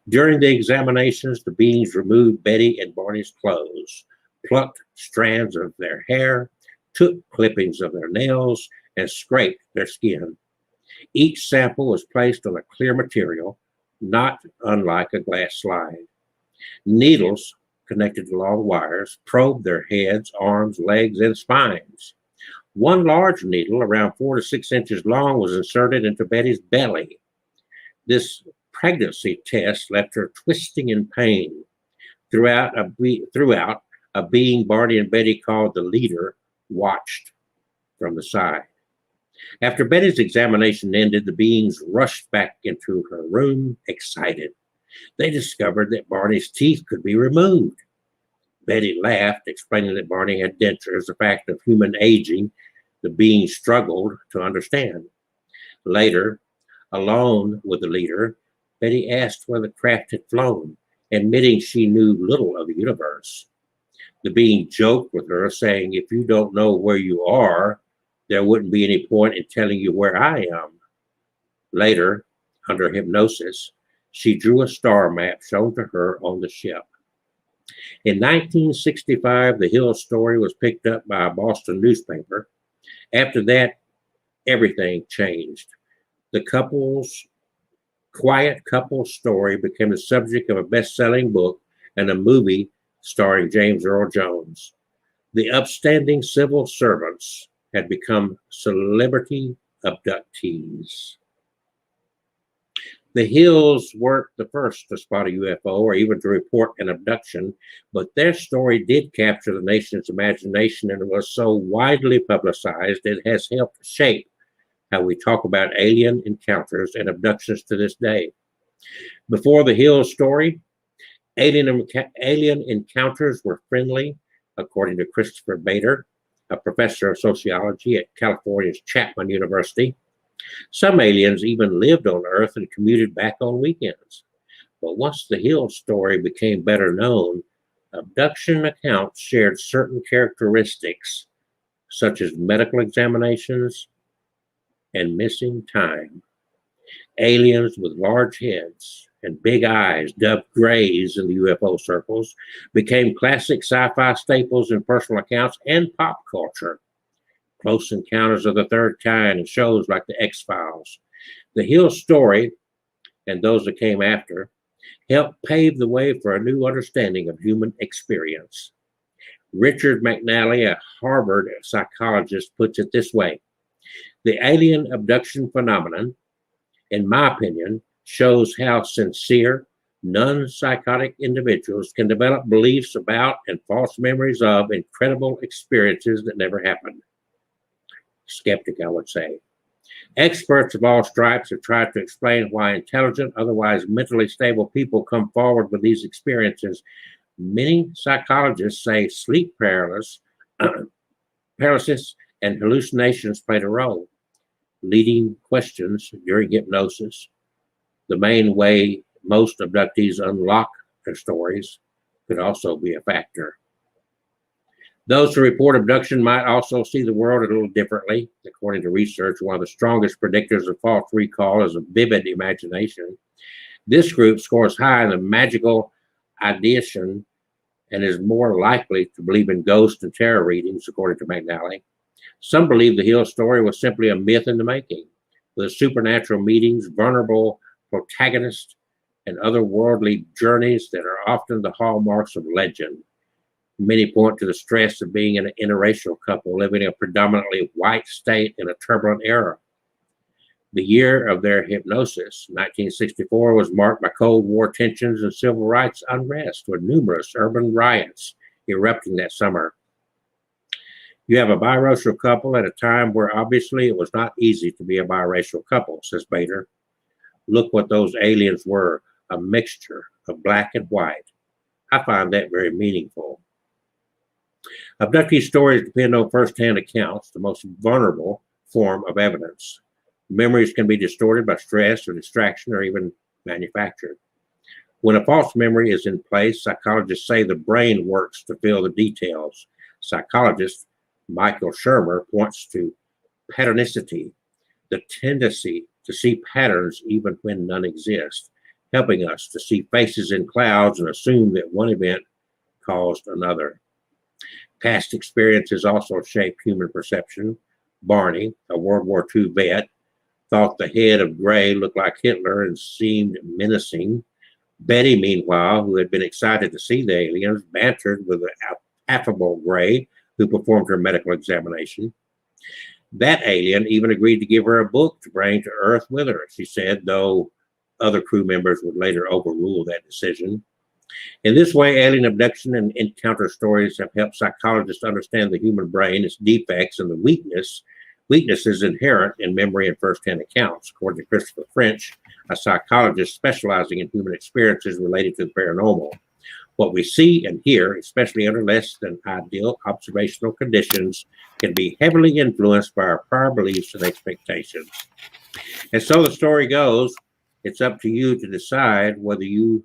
During the examinations, the beings removed Betty and Barney's clothes, plucked strands of their hair, took clippings of their nails, and scraped their skin. Each sample was placed on a clear material, not unlike a glass slide. Needles connected to long wires probed their heads, arms, legs, and spines. One large needle, around 4 to 6 inches long, was inserted into Betty's belly. This pregnancy test left her twisting in pain. Throughout, a being Barney and Betty called the leader watched from the side. After Betty's examination ended, the beings rushed back into her room, excited. They discovered that Barney's teeth could be removed. Betty laughed, explaining that Barney had dentures, a fact of human aging the beings struggled to understand. Later, alone with the leader, Betty asked where the craft had flown, admitting she knew little of the universe. The being joked with her, saying, "If you don't know where you are, there wouldn't be any point in telling you where I am." Later, under hypnosis, she drew a star map shown to her on the ship. In 1965, the Hill story was picked up by a Boston newspaper. After that, everything changed. The quiet couple story became the subject of a best-selling book and a movie starring James Earl Jones. The upstanding civil servants had become celebrity abductees. The Hills weren't the first to spot a UFO or even to report an abduction, but their story did capture the nation's imagination and was so widely publicized it has helped shape how we talk about alien encounters and abductions to this day. Before the Hills story, alien encounters were friendly, according to Christopher Bader, a professor of sociology at California's Chapman University. Some aliens even lived on Earth and commuted back on weekends. But once the Hill story became better known, abduction accounts shared certain characteristics, such as medical examinations and missing time. Aliens with large heads and big eyes, dubbed grays in the UFO circles, became classic sci-fi staples in personal accounts and pop culture. Close Encounters of the Third Kind and shows like The X-Files. The Hill story, and those that came after, helped pave the way for a new understanding of human experience. Richard McNally, a Harvard psychologist, puts it this way: the alien abduction phenomenon, in my opinion, shows how sincere, non-psychotic individuals can develop beliefs about and false memories of incredible experiences that never happened. Skeptic, I would say. Experts of all stripes have tried to explain why intelligent, otherwise mentally stable people come forward with these experiences. Many psychologists say sleep paralysis and hallucinations played a role. Leading questions during hypnosis, the main way most abductees unlock their stories, could also be a factor. Those who report abduction might also see the world a little differently. According to research, one of the strongest predictors of false recall is a vivid imagination. This group scores high in the magical ideation and is more likely to believe in ghost and tarot readings, according to McNally. Some believe the Hill story was simply a myth in the making, with supernatural meetings, vulnerable protagonists, and otherworldly journeys that are often the hallmarks of legend. Many point to the stress of being an interracial couple living in a predominantly white state in a turbulent era. The year of their hypnosis, 1964, was marked by Cold War tensions and civil rights unrest, with numerous urban riots erupting that summer. You have a biracial couple at a time where obviously it was not easy to be a biracial couple, says Bader. Look what those aliens were, a mixture of black and white. I find that very meaningful. Abductee stories depend on first-hand accounts, the most vulnerable form of evidence. Memories can be distorted by stress or distraction or even manufactured. When a false memory is in place, psychologists say the brain works to fill the details. Psychologist Michael Shermer points to patternicity, the tendency to see patterns even when none exist, helping us to see faces in clouds and assume that one event caused another. Past experiences also shape human perception. Barney, a World War II vet, thought the head of Gray looked like Hitler and seemed menacing. Betty, meanwhile, who had been excited to see the aliens, bantered with the affable Gray, who performed her medical examination. That alien even agreed to give her a book to bring to Earth with her, she said, though other crew members would later overrule that decision. In this way, alien abduction and encounter stories have helped psychologists understand the human brain, its defects, and the weaknesses inherent in memory and first-hand accounts. According to Christopher French, a psychologist specializing in human experiences related to the paranormal, what we see and hear, especially under less than ideal observational conditions, can be heavily influenced by our prior beliefs and expectations. And so the story goes, it's up to you to decide whether you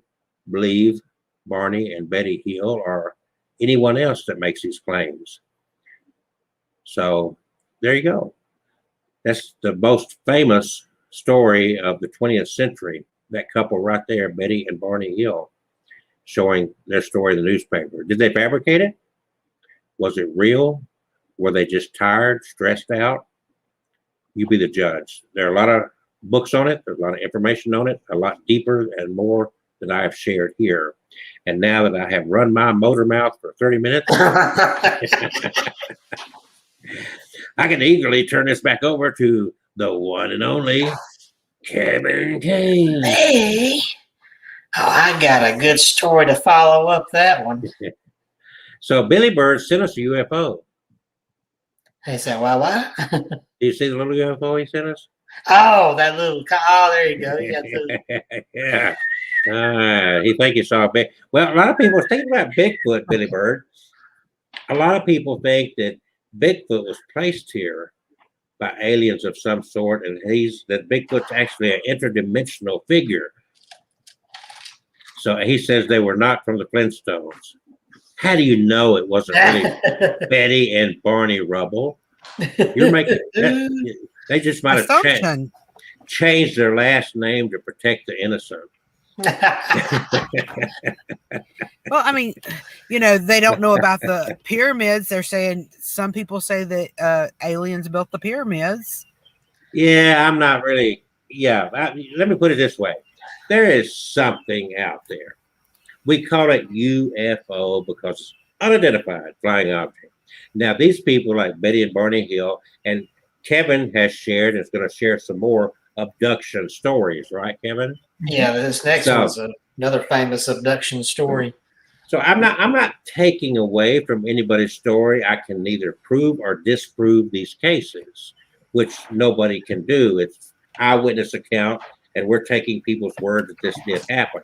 believe Barney and Betty Hill or anyone else that makes these claims. So there you go. That's the most famous story of the 20th century, that couple right there, Betty and Barney Hill, showing their story in the newspaper. Did they fabricate it? Was it real? Were they just tired, stressed out? You be the judge. There are a lot of books on it. There's a lot of information on it, a lot deeper and more that I have shared here. And now that I have run my motor mouth for 30 minutes, I can eagerly turn this back over to the one and only Kevin Kane. Hey. Oh, I got a good story to follow up that one. So Billy Bird sent us a UFO. He said, well, what? Do you see the little UFO he sent us? Oh, that little, oh, there you go. You got the, Yeah. He think he saw a big. Well, a lot of people think about Bigfoot, Billy Bird. A lot of people think that Bigfoot was placed here by aliens of some sort, and that Bigfoot's actually an interdimensional figure. So he says they were not from the Flintstones. How do you know it wasn't really Betty and Barney Rubble? You're making that, they just might have Assumption. changed their last name to protect the innocent. Well, I mean, they don't know about the pyramids. They're saying some people say that aliens built the pyramids. Yeah, I'm not really. Yeah, let me put it this way: there is something out there. We call it UFO because it's unidentified flying object. Now, these people like Betty and Barney Hill, and Kevin has shared, and is going to share some more abduction stories, right, Kevin? Yeah, this next one's another famous abduction story. So I'm not taking away from anybody's story. I can neither prove or disprove these cases, which nobody can do. It's eyewitness account, and we're taking people's word that this did happen.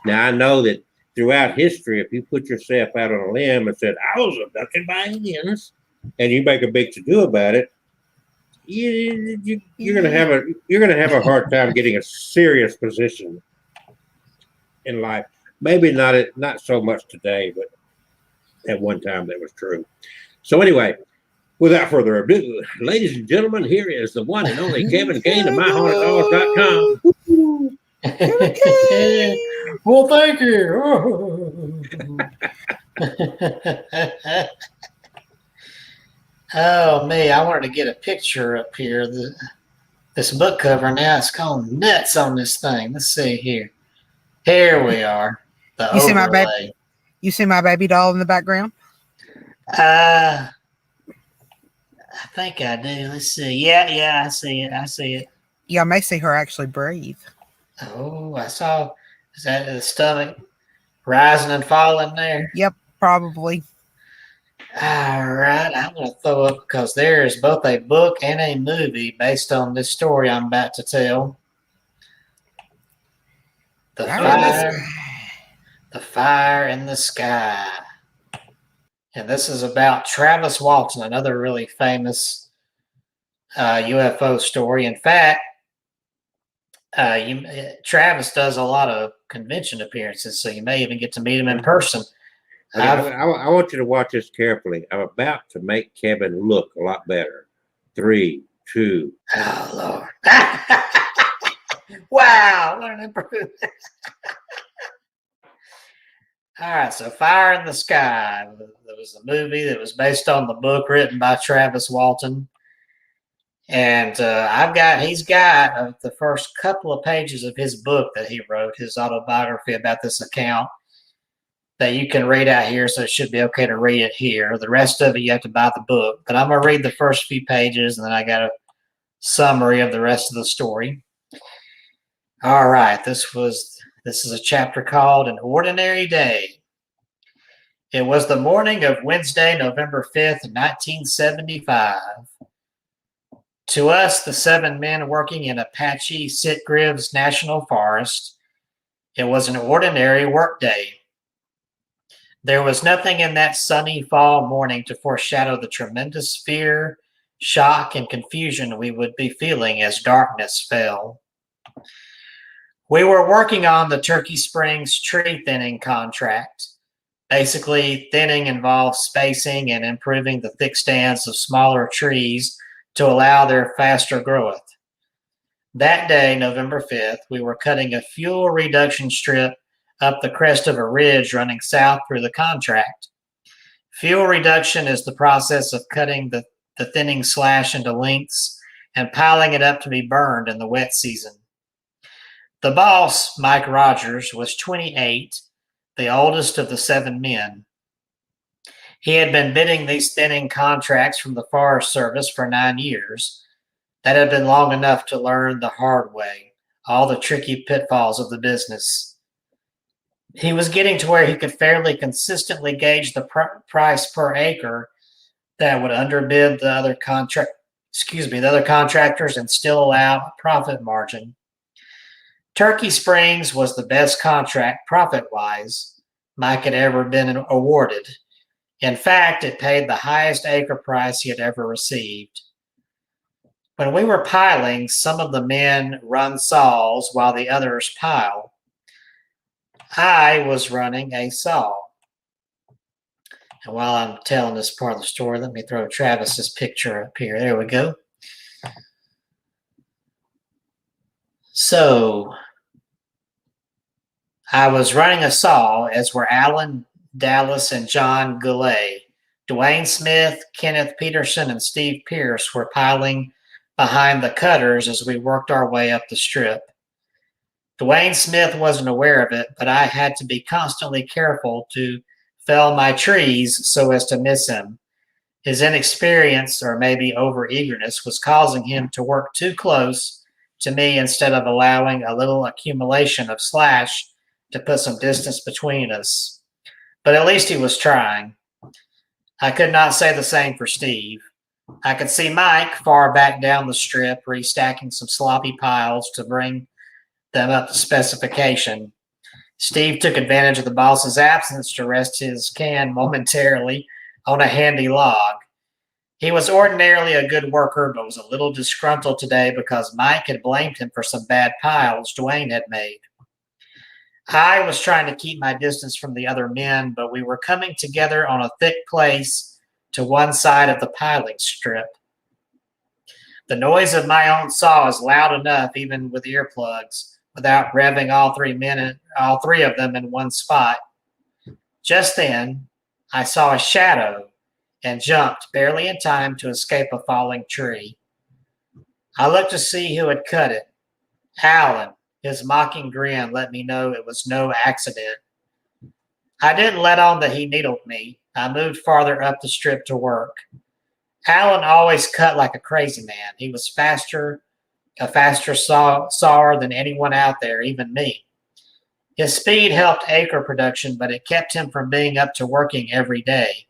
Now, I know that throughout history, if you put yourself out on a limb and said, I was abducted by aliens, and you make a big to-do about it, you're gonna have a hard time getting a serious position in life. Maybe not so much today, but at one time that was true. So anyway, without further ado, ladies and gentlemen, here is the one and only Kevin Kane of MyHauntedDolls.com. Well, thank you. Oh, me, I wanted to get a picture up here. This book cover now, it's going nuts on this thing. Let's see here. Here we are. You see my baby? You see my baby doll in the background? I think I do. Let's see. Yeah, I see it. Yeah, I may see her actually breathe. Oh, I saw. Is that the stomach rising and falling there? Yep, probably. All right, I'm going to throw up because there is both a book and a movie based on this story I'm about to tell. The Fire in the Sky. And this is about Travis Walton, another really famous UFO story. In fact, Travis does a lot of convention appearances, so you may even get to meet him in person. Okay, I want you to watch this carefully. I'm about to make Kevin look a lot better. 3, 2. Oh, Lord. Wow, what an improvement. All right, so Fire in the Sky. There was a movie that was based on the book written by Travis Walton. And he's got the first couple of pages of his book that he wrote, his autobiography about this account, that you can read out here, so it should be okay to read it here. The rest of it, you have to buy the book. But I'm going to read the first few pages, and then I got a summary of the rest of the story. All right, this is a chapter called An Ordinary Day. It was the morning of Wednesday, November 5th, 1975. To us, the 7 men working in Apache Sitgreaves National Forest, it was an ordinary workday. There was nothing in that sunny fall morning to foreshadow the tremendous fear, shock, and confusion we would be feeling as darkness fell. We were working on the Turkey Springs tree thinning contract. Basically, thinning involves spacing and improving the thick stands of smaller trees to allow their faster growth. That day, November 5th, we were cutting a fuel reduction strip up the crest of a ridge running south through the contract. Fuel reduction is the process of cutting the thinning slash into lengths and piling it up to be burned in the wet season. The boss, Mike Rogers, was 28, the oldest of the 7 men. He had been bidding these thinning contracts from the Forest Service for 9 years. That had been long enough to learn the hard way, all the tricky pitfalls of the business. He was getting to where he could fairly consistently gauge the price per acre that would underbid the other contractors and still allow a profit margin. Turkey Springs was the best contract profit-wise Mike had ever been awarded. In fact, it paid the highest acre price he had ever received. When we were piling, some of the men run saws while the others pile. I was running a saw. And while I'm telling this part of the story, let me throw Travis's picture up here. There we go. So I was running a saw, as were Alan Dallas and John Goulet. Dwayne Smith, Kenneth Peterson, and Steve Pierce were piling behind the cutters as we worked our way up the strip. Dwayne Smith wasn't aware of it, but I had to be constantly careful to fell my trees so as to miss him. His inexperience, or maybe over-eagerness, was causing him to work too close to me instead of allowing a little accumulation of slash to put some distance between us. But at least he was trying. I could not say the same for Steve. I could see Mike far back down the strip, restacking some sloppy piles to bring them up to specification. Steve took advantage of the boss's absence to rest his can momentarily on a handy log. He was ordinarily a good worker, but was a little disgruntled today because Mike had blamed him for some bad piles Dwayne had made. I was trying to keep my distance from the other men, but we were coming together on a thick place to one side of the piling strip. The noise of my own saw is loud enough, even with earplugs, without revving all three of them in one spot. Just then, I saw a shadow and jumped, barely in time to escape a falling tree. I looked to see who had cut it. Alan. His mocking grin let me know it was no accident. I didn't let on that he needled me. I moved farther up the strip to work. Alan always cut like a crazy man. He was a faster sawer than anyone out there, even me. His speed helped acre production, but it kept him from being up to working every day.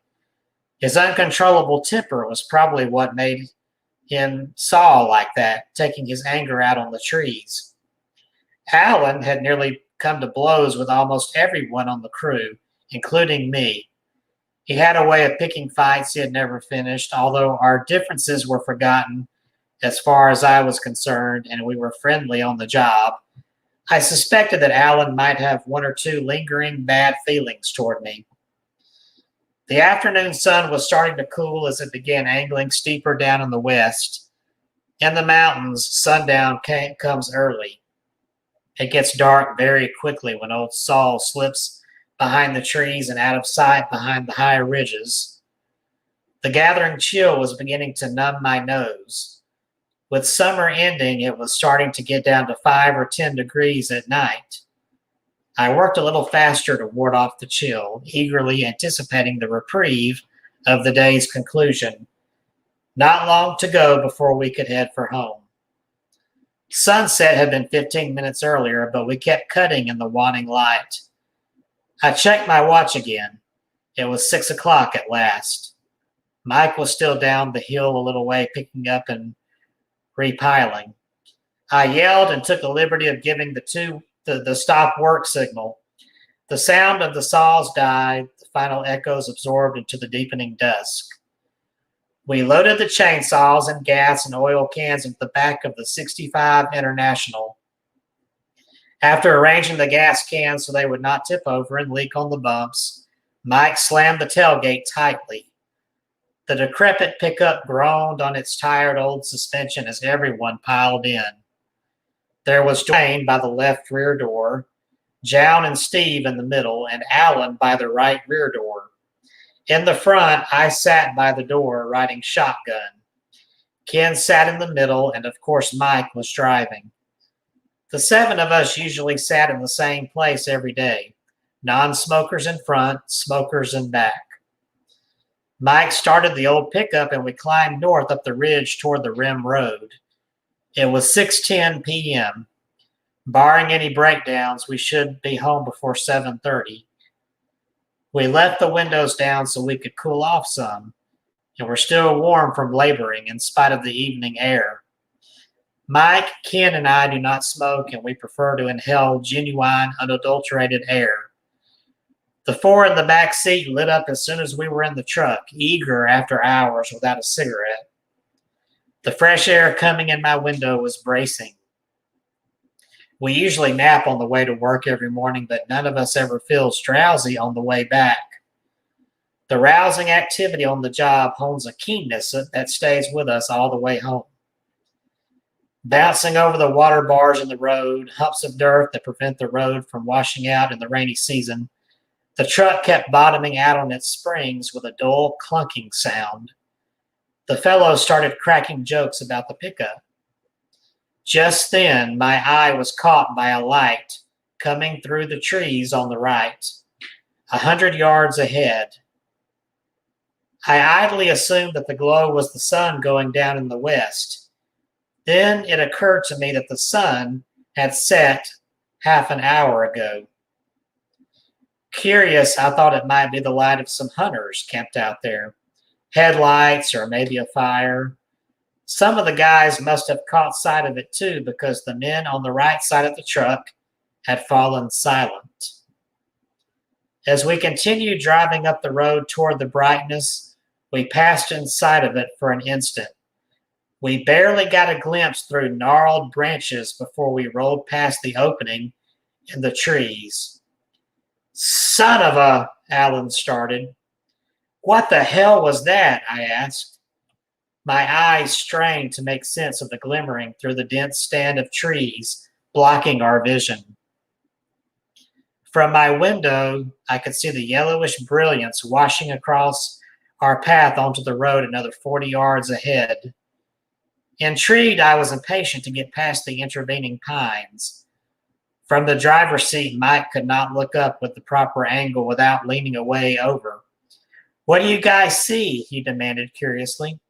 His uncontrollable temper was probably what made him saw like that, taking his anger out on the trees. Alan had nearly come to blows with almost everyone on the crew, including me. He had a way of picking fights he had never finished, although our differences were forgotten as far as I was concerned, and we were friendly on the job. I suspected that Alan might have one or two lingering bad feelings toward me. The afternoon sun was starting to cool as it began angling steeper down in the west. In the mountains, sundown comes early. It gets dark very quickly when old Saul slips behind the trees and out of sight behind the high ridges. The gathering chill was beginning to numb my nose. With summer ending, it was starting to get down to 5 or 10 degrees at night. I worked a little faster to ward off the chill, eagerly anticipating the reprieve of the day's conclusion. Not long to go before we could head for home. Sunset had been 15 minutes earlier, but we kept cutting in the waning light. I checked my watch again. It was 6 o'clock at last. Mike was still down the hill a little way, picking up and repiling. I yelled and took the liberty of giving the stop work signal. The sound of the saws died, the final echoes absorbed into the deepening dusk. We loaded the chainsaws and gas and oil cans into the back of the 65 International. After arranging the gas cans so they would not tip over and leak on the bumps, Mike slammed the tailgate tightly. The decrepit pickup groaned on its tired old suspension as everyone piled in. There was Dwayne by the left rear door, Jown and Steve in the middle, and Alan by the right rear door. In the front, I sat by the door riding shotgun. Ken sat in the middle, and of course Mike was driving. The 7 of us usually sat in the same place every day. Non-smokers in front, smokers in back. Mike started the old pickup and we climbed north up the ridge toward the Rim Road. It was 6:10 p.m. Barring any breakdowns, we should be home before 7:30. We left the windows down so we could cool off some, and we're still warm from laboring in spite of the evening air. Mike, Ken, and I do not smoke, and we prefer to inhale genuine, unadulterated air. The 4 in the back seat lit up as soon as we were in the truck, eager after hours without a cigarette. The fresh air coming in my window was bracing. We usually nap on the way to work every morning, but none of us ever feels drowsy on the way back. The rousing activity on the job holds a keenness that stays with us all the way home. Bouncing over the water bars in the road, humps of dirt that prevent the road from washing out in the rainy season, the truck kept bottoming out on its springs with a dull clunking sound. The fellows started cracking jokes about the pickup. Just then, my eye was caught by a light coming through the trees on the right, 100 yards ahead. I idly assumed that the glow was the sun going down in the west. Then it occurred to me that the sun had set half an hour ago. Curious, I thought it might be the light of some hunters camped out there. Headlights or maybe a fire. Some of the guys must have caught sight of it too, because the men on the right side of the truck had fallen silent. As we continued driving up the road toward the brightness, we passed inside of it for an instant. We barely got a glimpse through gnarled branches before we rolled past the opening in the trees. Son of a, Alan started. What the hell was that? I asked. My eyes strained to make sense of the glimmering through the dense stand of trees blocking our vision. From my window, I could see the yellowish brilliance washing across our path onto the road another 40 yards ahead. Intrigued, I was impatient to get past the intervening pines. From the driver's seat, Mike could not look up with the proper angle without leaning away over. What do you guys see? He demanded curiously.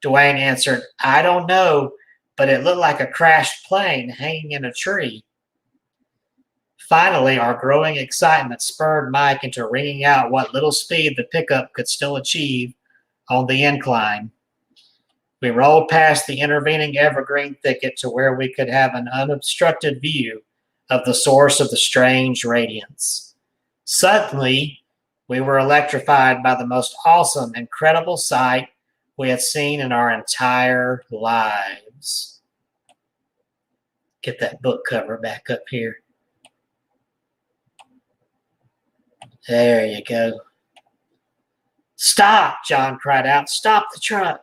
Dwayne answered, I don't know, but it looked like a crashed plane hanging in a tree. Finally, our growing excitement spurred Mike into wringing out what little speed the pickup could still achieve on the incline. We rolled past the intervening evergreen thicket to where we could have an unobstructed view of the source of the strange radiance. Suddenly, we were electrified by the most awesome, incredible sight we had seen in our entire lives. Get that book cover back up here. There you go. Stop, John cried out. Stop the truck.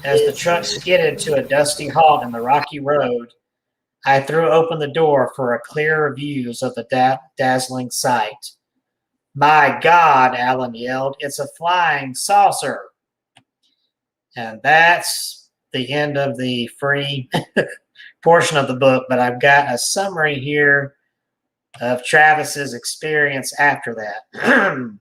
As the truck skidded to a dusty halt in the rocky road, I threw open the door for a clearer views of the dazzling sight. My God, Alan yelled, it's a flying saucer. And that's the end of the free portion of the book, but I've got a summary here of Travis's experience after that.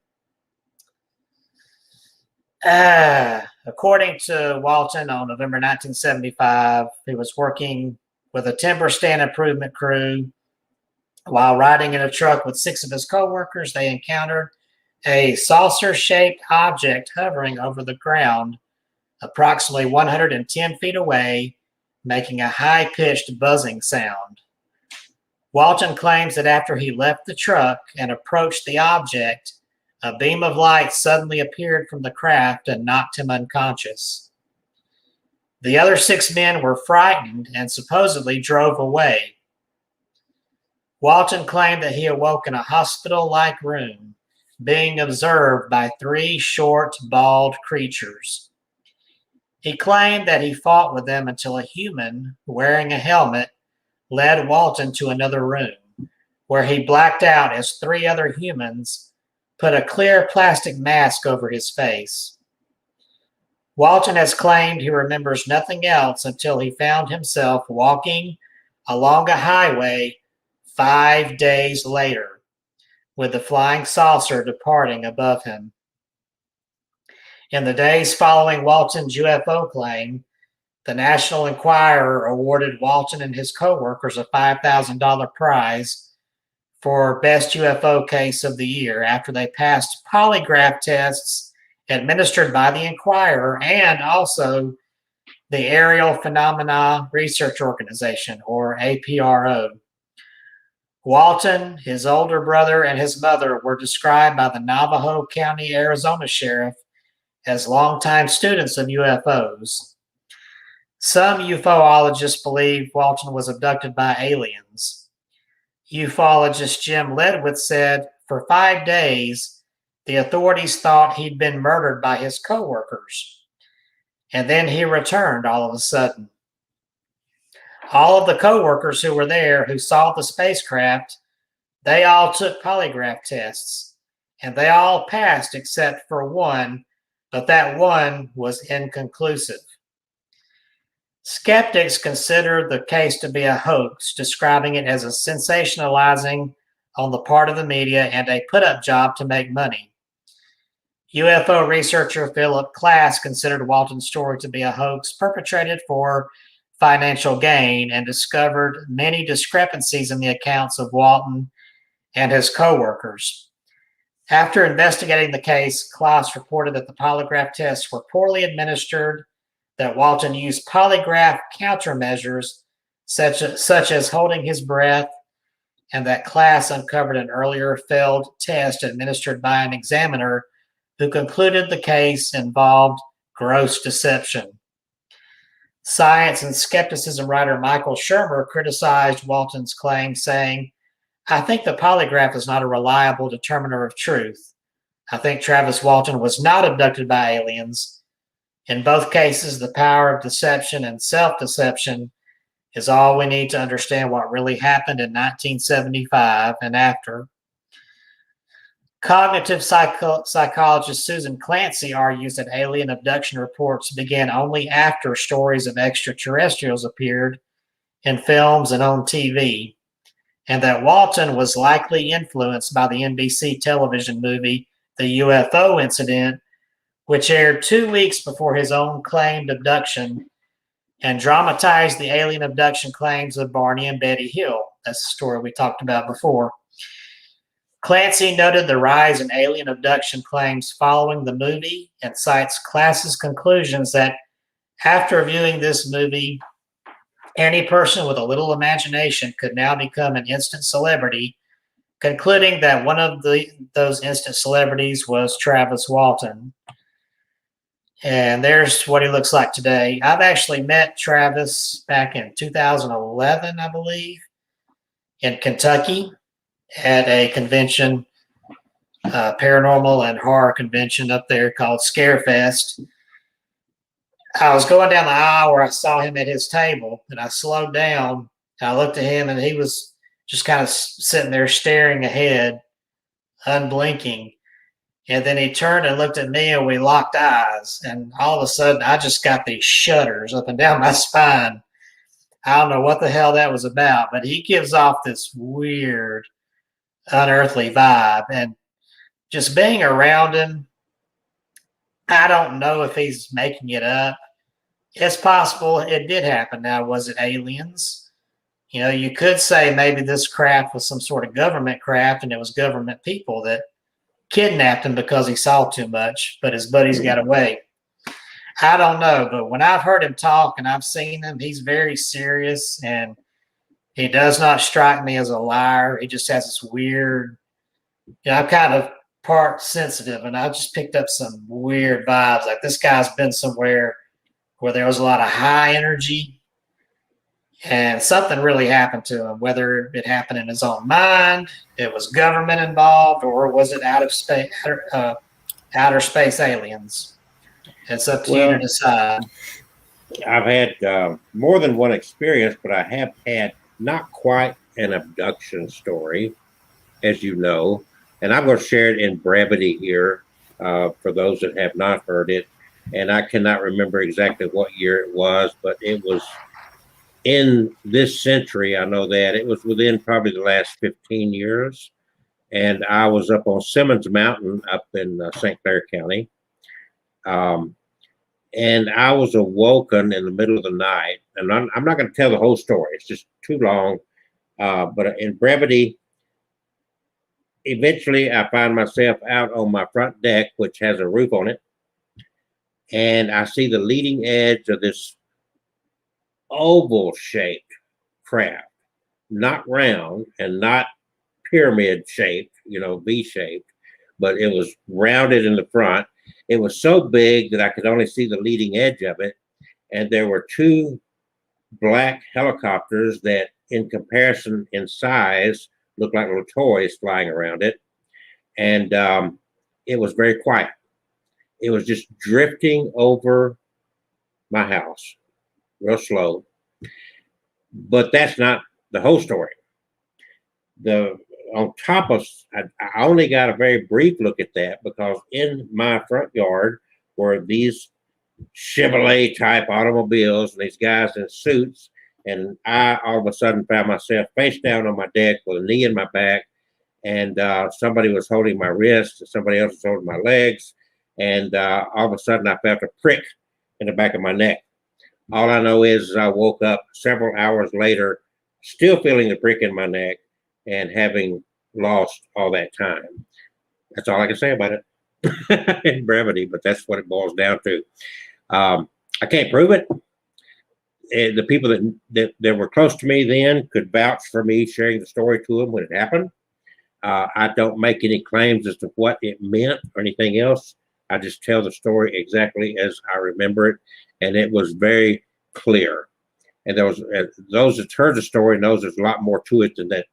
According to Walton, on November 1975, he was working with a timber stand improvement crew. While riding in a truck with 6 of his coworkers, they encountered a saucer-shaped object hovering over the ground, approximately 110 feet away, making a high-pitched buzzing sound. Walton claims that after he left the truck and approached the object, a beam of light suddenly appeared from the craft and knocked him unconscious. The other 6 men were frightened and supposedly drove away. Walton claimed that he awoke in a hospital-like room, being observed by 3 short, bald creatures. He claimed that he fought with them until a human, wearing a helmet, led Walton to another room, where he blacked out as 3 other humans put a clear plastic mask over his face. Walton has claimed he remembers nothing else until he found himself walking along a highway 5 days later, with the flying saucer departing above him. In the days following Walton's UFO claim, the National Enquirer awarded Walton and his co-workers a $5,000 prize for Best UFO Case of the Year after they passed polygraph tests administered by the Enquirer and also the Aerial Phenomena Research Organization, or APRO. Walton, his older brother, and his mother were described by the Navajo County, Arizona sheriff as longtime students of UFOs. Some ufologists believe Walton was abducted by aliens. Ufologist Jim Ledwith said for 5 days, the authorities thought he'd been murdered by his coworkers. And then he returned all of a sudden. All of the coworkers who were there who saw the spacecraft, they all took polygraph tests, and they all passed except for one, but that one was inconclusive. Skeptics consider the case to be a hoax, describing it as a sensationalizing on the part of the media and a put-up job to make money. UFO researcher Philip Klass considered Walton's story to be a hoax perpetrated for financial gain and discovered many discrepancies in the accounts of Walton and his co-workers. After investigating the case, Klass reported that the polygraph tests were poorly administered, that Walton used polygraph countermeasures such as holding his breath, and that Klass uncovered an earlier failed test administered by an examiner who concluded the case involved gross deception. Science and skepticism writer Michael Shermer criticized Walton's claim, saying, "I think the polygraph is not a reliable determiner of truth. I think Travis Walton was not abducted by aliens. In both cases, the power of deception and self-deception is all we need to understand what really happened in 1975 and after." Cognitive psychologist Susan Clancy argues that alien abduction reports began only after stories of extraterrestrials appeared in films and on TV, and that Walton was likely influenced by the NBC television movie The UFO Incident, which aired 2 weeks before his own claimed abduction and dramatized the alien abduction claims of Barney and Betty Hill. That's the story we talked about before. Clancy noted the rise in alien abduction claims following the movie and cites Klass's conclusions that after viewing this movie, any person with a little imagination could now become an instant celebrity, concluding that one of those instant celebrities was Travis Walton. And there's what he looks like today. I've actually met Travis back in 2011, I believe, in Kentucky at a convention, paranormal and horror convention up there called Scarefest. I was going down the aisle where I saw him at his table, and I slowed down. And I looked at him, and he was just kind of sitting there staring ahead, unblinking. And then he turned and looked at me, and we locked eyes. And all of a sudden, I just got these shudders up and down my spine. I don't know what the hell that was about, but he gives off this weird, unearthly vibe. And just being around him, I don't know if he's making it up. It's possible it did happen. Now, was it aliens? You know, you could say maybe this craft was some sort of government craft, and it was government people that kidnapped him because he saw too much, but his buddies got away. I don't know, but when I've heard him talk and I've seen him, he's very serious, and he does not strike me as a liar. He just has this weird, I'm kind of part sensitive, and I just picked up some weird vibes. Like this guy's been somewhere where there was a lot of high energy, and something really happened to him, whether it happened in his own mind, it was government involved, or was it outer space aliens? It's up to you to decide. I've had more than one experience, but I have had not quite an abduction story, as you know, and I'm going to share it in brevity here for those that have not heard it. And I cannot remember exactly what year it was, but it was in this century. I know that it was within probably the last 15 years. And I was up on Simmons Mountain up in St. Clair County. And I was awoken in the middle of the night. And I'm not going to tell the whole story. It's just too long. But in brevity, eventually I find myself out on my front deck, which has a roof on it. And I see the leading edge of this oval-shaped craft, not round and not pyramid-shaped, V-shaped, but it was rounded in the front. It was so big that I could only see the leading edge of it. and there were two black helicopters that, in comparison in size, looked like little toys flying around it. And it was very quiet. It was just drifting over my house, real slow. But that's not the whole story. On top of, I only got a very brief look at that because in my front yard were these Chevrolet type automobiles and these guys in suits. And I all of a sudden found myself face down on my deck with a knee in my back. And somebody was holding my wrist, and somebody else was holding my legs. And all of a sudden I felt a prick in the back of my neck. All I know is I woke up several hours later, still feeling the prick in my neck and having lost all that time. That's all I can say about it in brevity, but that's what it boils down to. I can't prove it. The people that were close to me then could vouch for me sharing the story to them when it happened. I don't make any claims as to what it meant or anything else. I just tell the story exactly as I remember it, and it was very clear. And those that heard the story knows there's a lot more to it than that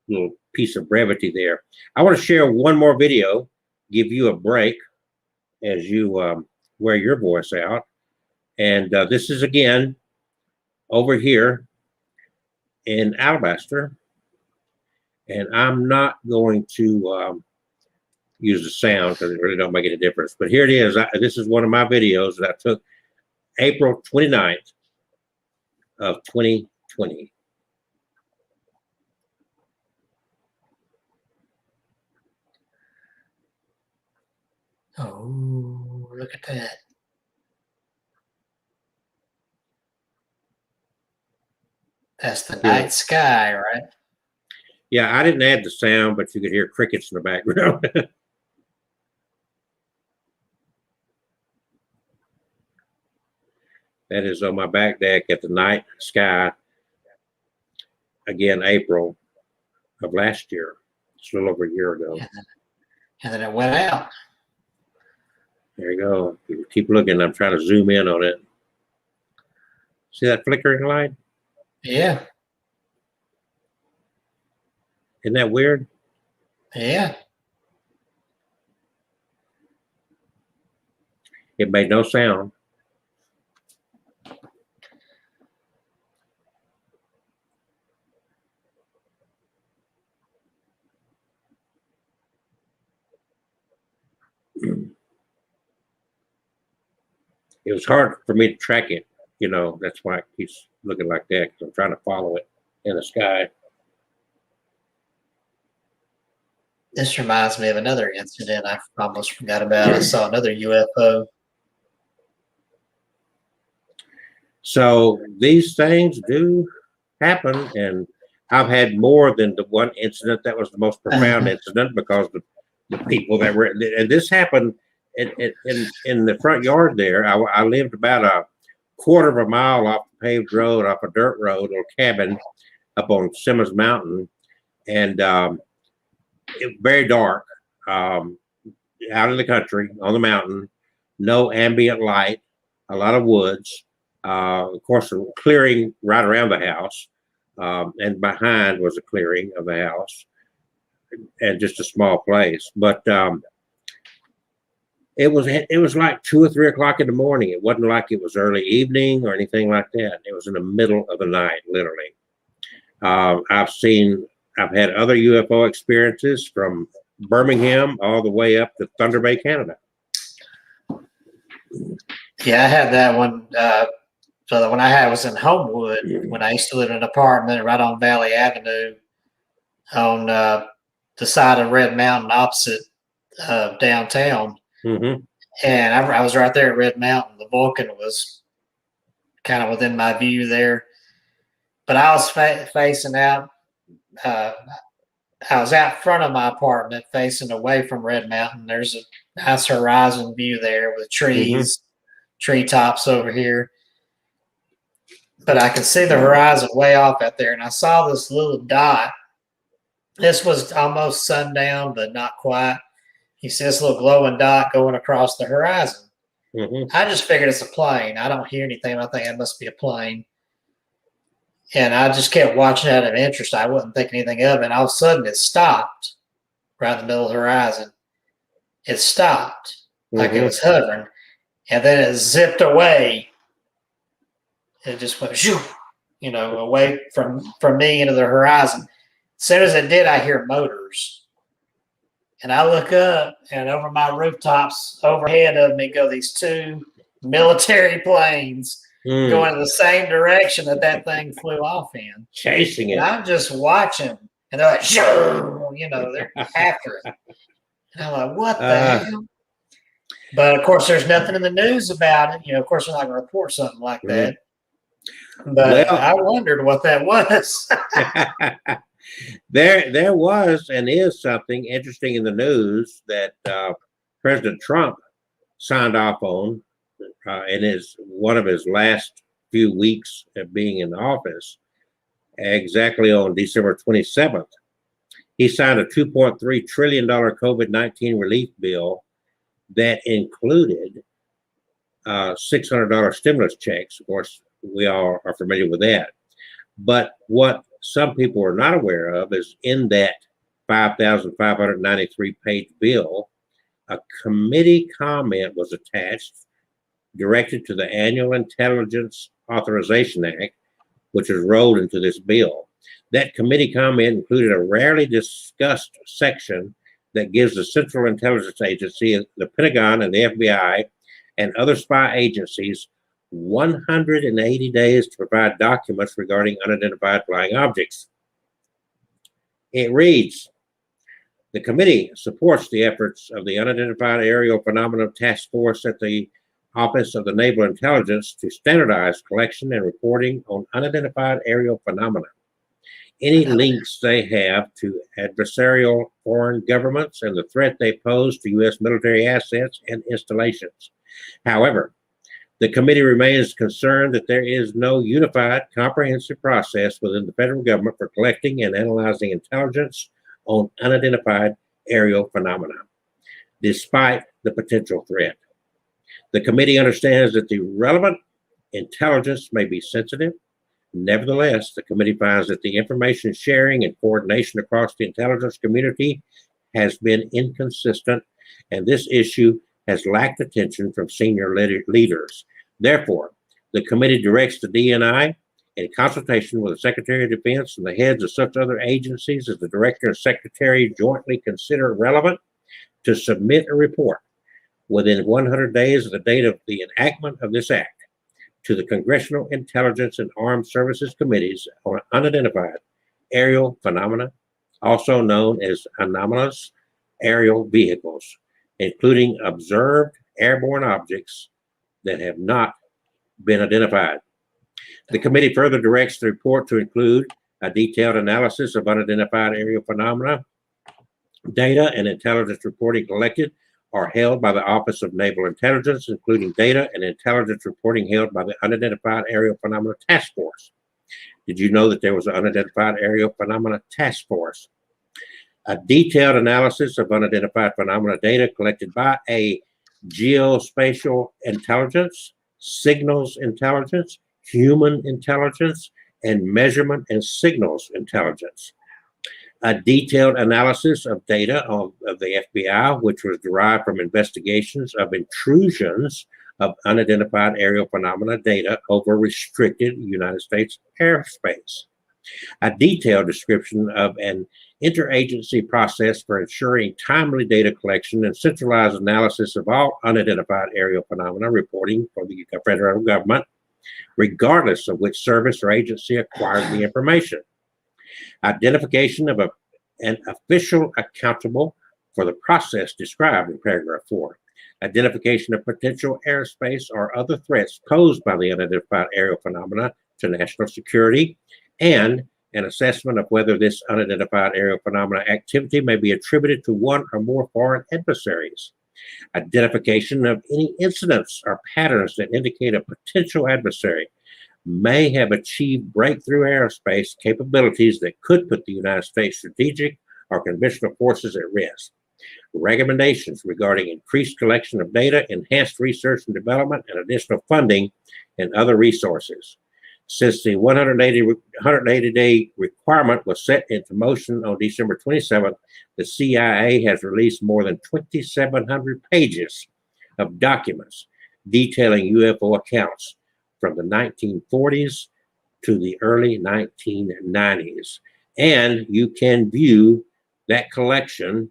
little piece of brevity there. I want to share one more video, give you a break as you wear your voice out. And this is again over here in Alabaster. And I'm not going to use the sound because it really don't make any difference. But here it is. This is one of my videos that I took April 29th of 2020. Oh, look at that. That's the night sky, right? Yeah, I didn't add the sound, but you could hear crickets in the background. That is on my back deck at the night sky. Again, April of last year. It's a little over a year ago. And then it went out. There you go. You keep looking. I'm trying to zoom in on it. See that flickering light? Yeah. Isn't that weird? Yeah. It made no sound. It was hard for me to track it. You know, that's why it keeps looking like that, because I'm trying to follow it in the sky. This reminds me of another incident I almost forgot about. I saw another UFO. So these things do happen, and I've had more than the one incident that was the most profound incident, because the people that were, and this happened in the front yard there. I lived about a quarter of a mile off the paved road, off a dirt road, little cabin up on Simmons Mountain, and it very dark, out in the country on the mountain, no ambient light, a lot of woods, of course a clearing right around the house, and behind was a clearing of the house, and just a small place. But it was like 2 or 3 o'clock in the morning. It wasn't like it was early evening or anything like that. It was in the middle of the night, literally. I've had other UFO experiences from Birmingham all the way up to Thunder Bay, Canada. Yeah, I had that one. So when I was in Homewood, when I used to live in an apartment right on Valley Avenue, on the side of Red Mountain, opposite downtown. Mm-hmm. And I was right there at Red Mountain. The Vulcan was kind of within my view there, but I was facing out. I was out front of my apartment, facing away from Red Mountain. There's a nice horizon view there with trees, treetops over here. But I could see the horizon way off out there, and I saw this little dot. This was almost sundown, but not quite. You see this little glowing dot going across the horizon. I just figured it's a plane. I don't hear anything. I think it must be a plane. And I just kept watching out of interest. I wasn't thinking anything of it. And all of a sudden it stopped right in the middle of the horizon. It stopped like it was hovering. And then it zipped away. It just went, shoo, away from me into the horizon. As soon as it did, I hear motors. And I look up, and over my rooftops overhead of me go these two military planes going in the same direction that thing flew off in. Chasing it. And I'm just watching, and they're like, shoo, they're after it. And I'm like, what the hell? But, of course, there's nothing in the news about it. Of course, they're not going to report something like that. But I wondered what that was. There was and is something interesting in the news that President Trump signed off on in one of his last few weeks of being in office, exactly on December 27th. He signed a $2.3 trillion COVID-19 relief bill that included $600 stimulus checks. Of course, we all are familiar with that. But what some people are not aware of is in that 5,593 page bill, a committee comment was attached directed to the Annual Intelligence Authorization Act, which was rolled into this bill. That committee comment included a rarely discussed section that gives the Central Intelligence Agency, the Pentagon, and the FBI, and other spy agencies 180 days to provide documents regarding unidentified flying objects. It reads, the committee supports the efforts of the Unidentified Aerial Phenomena Task Force at the Office of the Naval Intelligence to standardize collection and reporting on unidentified aerial phenomena. Any links they have to adversarial foreign governments and the threat they pose to U.S. military assets and installations. However, the committee remains concerned that there is no unified, comprehensive process within the federal government for collecting and analyzing intelligence on unidentified aerial phenomena, despite the potential threat. The committee understands that the relevant intelligence may be sensitive. Nevertheless, the committee finds that the information sharing and coordination across the intelligence community has been inconsistent, and this issue has lacked attention from senior leaders. Therefore, the committee directs the DNI, in consultation with the Secretary of Defense and the heads of such other agencies as the Director and Secretary jointly consider relevant, to submit a report within 100 days of the date of the enactment of this act to the Congressional Intelligence and Armed Services Committees on Unidentified Aerial Phenomena, also known as anomalous aerial vehicles, including observed airborne objects that have not been identified. The committee further directs the report to include a detailed analysis of unidentified aerial phenomena. Data and intelligence reporting collected are held by the Office of Naval Intelligence, including data and intelligence reporting held by the Unidentified Aerial Phenomena Task Force. Did you know that there was an Unidentified Aerial Phenomena Task Force? A detailed analysis of unidentified phenomena data collected by a geospatial intelligence, signals intelligence, human intelligence, and measurement and signals intelligence. A detailed analysis of data of the FBI, which was derived from investigations of intrusions of unidentified aerial phenomena data over restricted United States airspace. A detailed description of an interagency process for ensuring timely data collection and centralized analysis of all unidentified aerial phenomena reporting for the federal government, regardless of which service or agency acquired the information. Identification of an official accountable for the process described in paragraph 4. Identification of potential airspace or other threats posed by the unidentified aerial phenomena to national security, and an assessment of whether this unidentified aerial phenomena activity may be attributed to one or more foreign adversaries. Identification of any incidents or patterns that indicate a potential adversary may have achieved breakthrough aerospace capabilities that could put the United States strategic or conventional forces at risk. recommendations regarding increased collection of data, enhanced research and development, and additional funding and other resources. Since the 180-day requirement was set into motion on December 27th, the CIA has released more than 2,700 pages of documents detailing UFO accounts from the 1940s to the early 1990s. And you can view that collection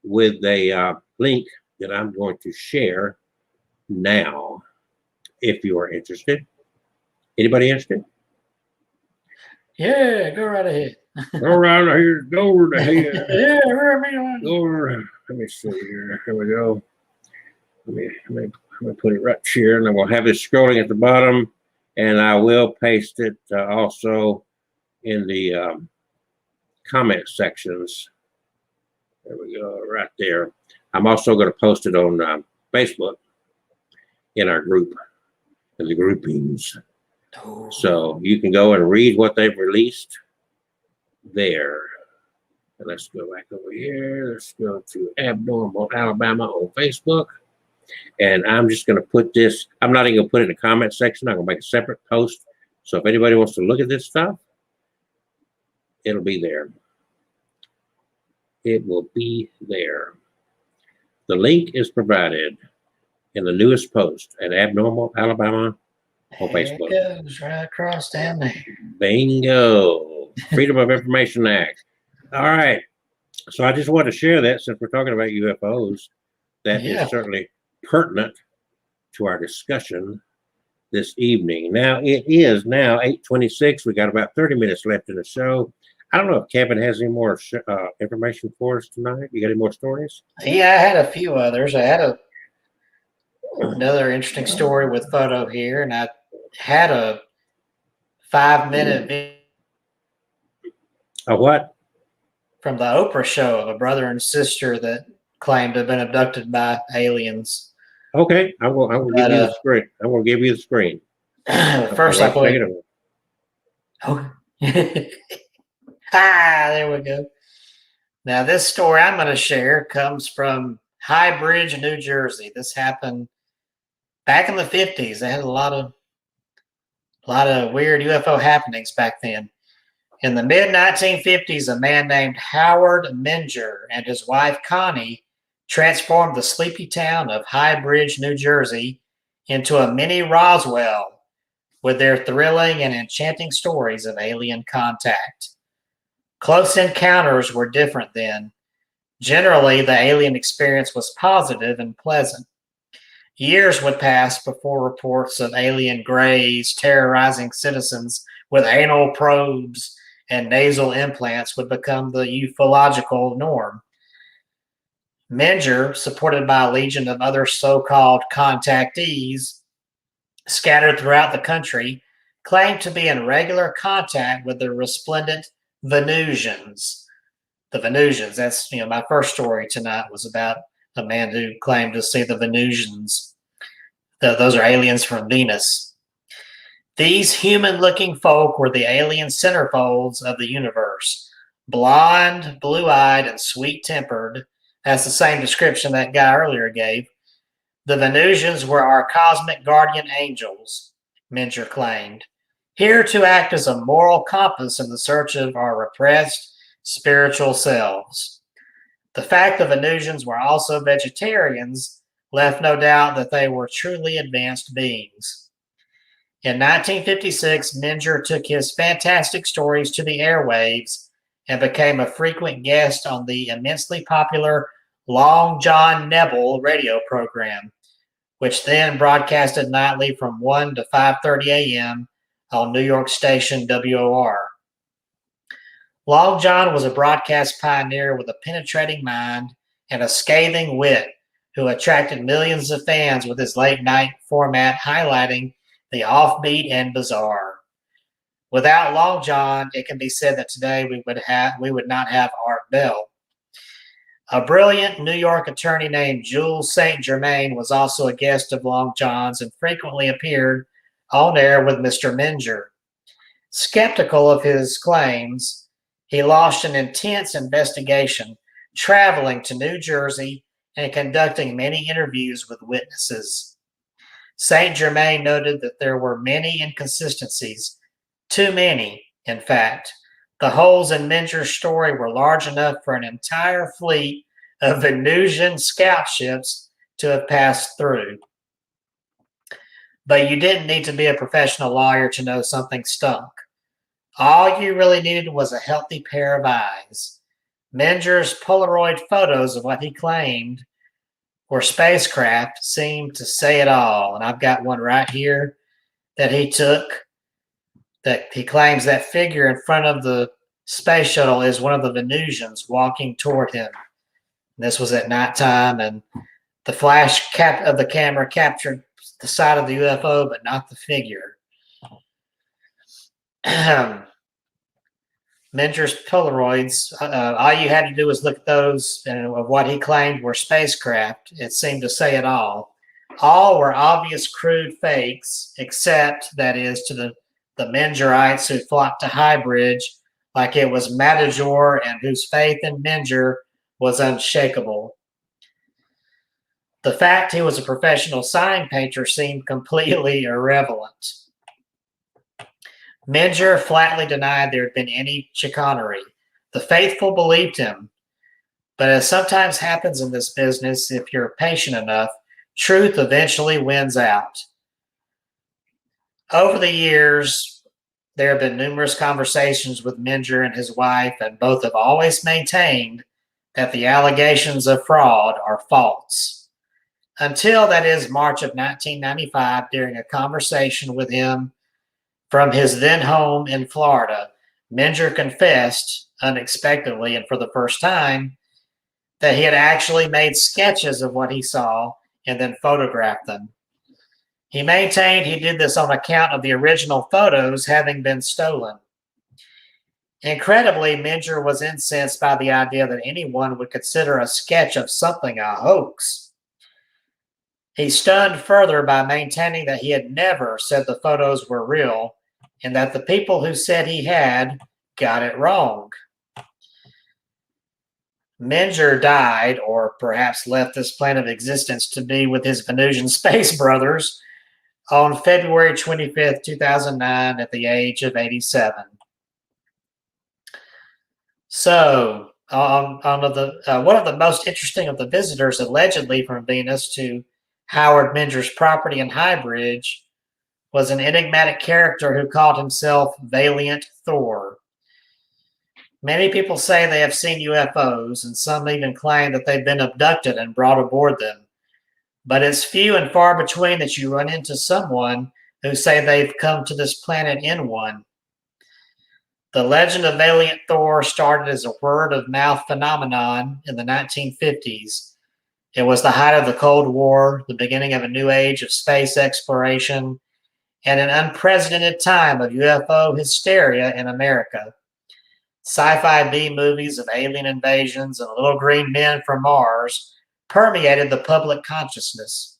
with a link that I'm going to share now, if you are interested. Anybody interested? Yeah, go right ahead. Go around here. Go over the head. Yeah, Go over. Let me see here. Here we go. Let me put it right here, and then we'll have it scrolling at the bottom, and I will paste it also in the comment sections. There we go, right there. I'm also going to post it on Facebook in our group, in the groupings. So you can go and read what they've released there. And let's go back over here. Let's go to Abnormal Alabama on Facebook. And I'm just going to put this, I'm not even going to put it in the comment section. I'm going to make a separate post. So if anybody wants to look at this stuff, it'll be there. It will be there. The link is provided in the newest post at Abnormal Alabama on Facebook. It goes right across down there. Bingo. Freedom of Information Act. All right. So I just wanted to share that since we're talking about UFOs. That is certainly pertinent to our discussion this evening. Now, it is now 8:26. We got about 30 minutes left in the show. I don't know if Kevin has any more information for us tonight. You got any more stories? Yeah, I had a few others. I had another interesting story with photo here, and I had a 5-minute video. A what? From the Oprah show of a brother and sister that claimed to have been abducted by aliens. Okay, I will give you the screen. I will give you the screen. First, I put. Oh. There we go. Now, this story I'm going to share comes from High Bridge, New Jersey. This happened back in the 50s. They had a lot of weird UFO happenings back then. In the mid-1950s, a man named Howard Menger and his wife Connie transformed the sleepy town of High Bridge, New Jersey into a mini Roswell with their thrilling and enchanting stories of alien contact. Close encounters were different then. Generally, the alien experience was positive and pleasant. Years would pass before reports of alien greys terrorizing citizens with anal probes and nasal implants would become the ufological norm. Menger, supported by a legion of other so-called contactees scattered throughout the country, claimed to be in regular contact with the resplendent Venusians. The Venusians, that's, my first story tonight was about a man who claimed to see the Venusians. Those are aliens from Venus. These human-looking folk were the alien centerfolds of the universe. Blonde, blue-eyed, and sweet-tempered. That's the same description that guy earlier gave. The Venusians were our cosmic guardian angels, Menger claimed, here to act as a moral compass in the search of our repressed spiritual selves. The fact the Venusians were also vegetarians left no doubt that they were truly advanced beings. In 1956, Menger took his fantastic stories to the airwaves and became a frequent guest on the immensely popular Long John Nebel radio program, which then broadcasted nightly from 1 to 5:30 a.m. on New York station WOR. Long John was a broadcast pioneer with a penetrating mind and a scathing wit who attracted millions of fans with his late-night format highlighting the offbeat and bizarre. Without Long John, it can be said that today we would not have Art Bell. A brilliant New York attorney named Jules St. Germain was also a guest of Long John's and frequently appeared on air with Mr. Menger. Skeptical of his claims, he launched an intense investigation traveling to New Jersey and conducting many interviews with witnesses. St. Germain noted that there were many inconsistencies, too many, in fact. The holes in Minger's story were large enough for an entire fleet of Venusian scout ships to have passed through. But you didn't need to be a professional lawyer to know something stunk. All you really needed was a healthy pair of eyes. Minger's Polaroid photos of what he claimed were spacecraft seemed to say it all. And I've got one right here that he took that he claims that figure in front of the space shuttle is one of the Venusians walking toward him. And this was at nighttime, and the flash of the camera captured the side of the UFO, but not the figure. Minger's Polaroids, all you had to do was look at those, and of what he claimed were spacecraft. It seemed to say it all. All were obvious crude fakes, except, that is, to the Mingerites who flocked to High Bridge like it was Matador and whose faith in Minger was unshakable. The fact he was a professional sign painter seemed completely irrelevant. Minger flatly denied there had been any chicanery. The faithful believed him. But as sometimes happens in this business, if you're patient enough, truth eventually wins out. Over the years, there have been numerous conversations with Minger and his wife, and both have always maintained that the allegations of fraud are false. Until, that is, March of 1995, during a conversation with him from his then home in Florida, Minger confessed, unexpectedly and for the first time, that he had actually made sketches of what he saw and then photographed them. He maintained he did this on account of the original photos having been stolen. Incredibly, Minger was incensed by the idea that anyone would consider a sketch of something a hoax. He stunned further by maintaining that he had never said the photos were real and that the people who said he had got it wrong. Minger died, or perhaps left this plane of existence to be with his Venusian space brothers, on February 25th, 2009, at the age of 87. So, one of the most interesting of the visitors allegedly from Venus to Howard Minger's property in High Bridge was an enigmatic character who called himself Valiant Thor. Many people say they have seen UFOs, and some even claim that they've been abducted and brought aboard them. But it's few and far between that you run into someone who say they've come to this planet in one. The legend of Valiant Thor started as a word-of-mouth phenomenon in the 1950s. It was the height of the Cold War, the beginning of a new age of space exploration, and an unprecedented time of UFO hysteria in America. Sci-fi B-movies of alien invasions and little green men from Mars permeated the public consciousness.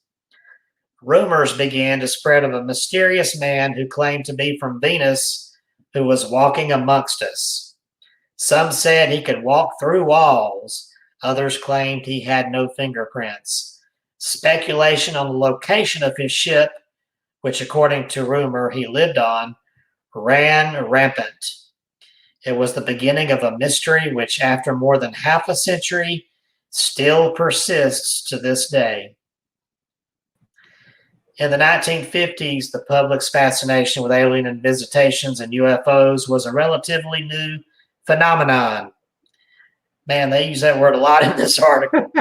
Rumors began to spread of a mysterious man who claimed to be from Venus who was walking amongst us. Some said he could walk through walls. Others claimed he had no fingerprints. Speculation on the location of his ship, which according to rumor he lived on, ran rampant. It was the beginning of a mystery which, after more than half a century, still persists to this day. In the 1950s, the public's fascination with alien visitations and UFOs was a relatively new phenomenon. Man, they use that word a lot in this article.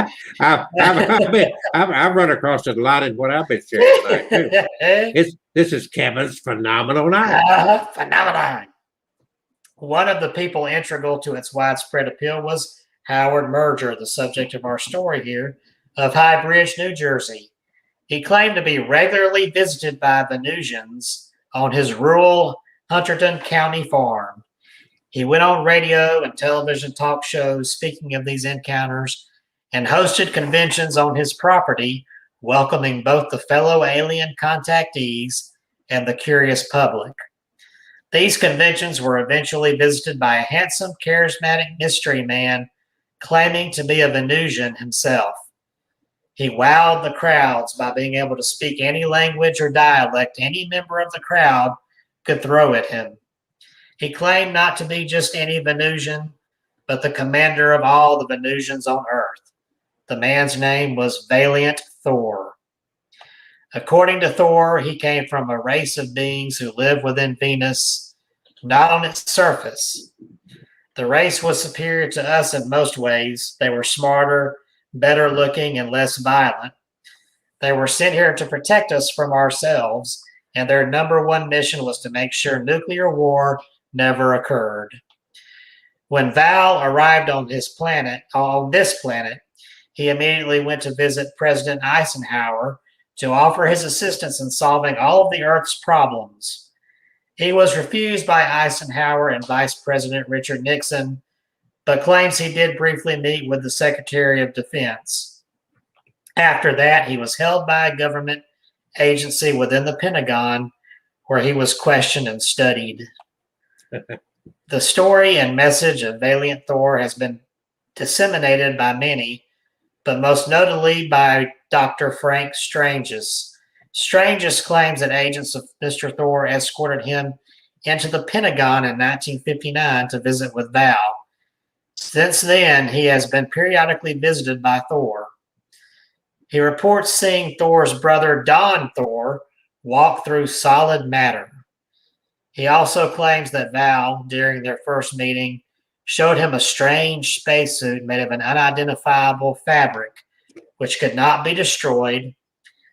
I've run across it a lot in what I've been sharing tonight, too. This is Kevin's Phenomenal Night. Phenomenon. One of the people integral to its widespread appeal was Howard Merger, the subject of our story here, of High Bridge, New Jersey. He claimed to be regularly visited by Venusians on his rural Hunterdon County farm. He went on radio and television talk shows speaking of these encounters and hosted conventions on his property, welcoming both the fellow alien contactees and the curious public. These conventions were eventually visited by a handsome, charismatic mystery man claiming to be a Venusian himself. He wowed the crowds by being able to speak any language or dialect any member of the crowd could throw at him. He claimed not to be just any Venusian, but the commander of all the Venusians on Earth. The man's name was Valiant Thor. According to Thor, he came from a race of beings who live within Venus, not on its surface. The race was superior to us in most ways. They were smarter, better looking, and less violent. They were sent here to protect us from ourselves, and their number one mission was to make sure nuclear war never occurred. When Val arrived on this planet, he immediately went to visit President Eisenhower to offer his assistance in solving all of the Earth's problems. He was refused by Eisenhower and Vice President Richard Nixon, but claims he did briefly meet with the Secretary of Defense. After that, he was held by a government agency within the Pentagon, where he was questioned and studied. The story and message of Valiant Thor has been disseminated by many, but most notably by Dr. Frank Stranges. Stranges claims that agents of Mr. Thor escorted him into the Pentagon in 1959 to visit with Val. Since then, he has been periodically visited by Thor. He reports seeing Thor's brother Don Thor walk through solid matter. He also claims that Val, during their first meeting, showed him a strange spacesuit made of an unidentifiable fabric, which could not be destroyed,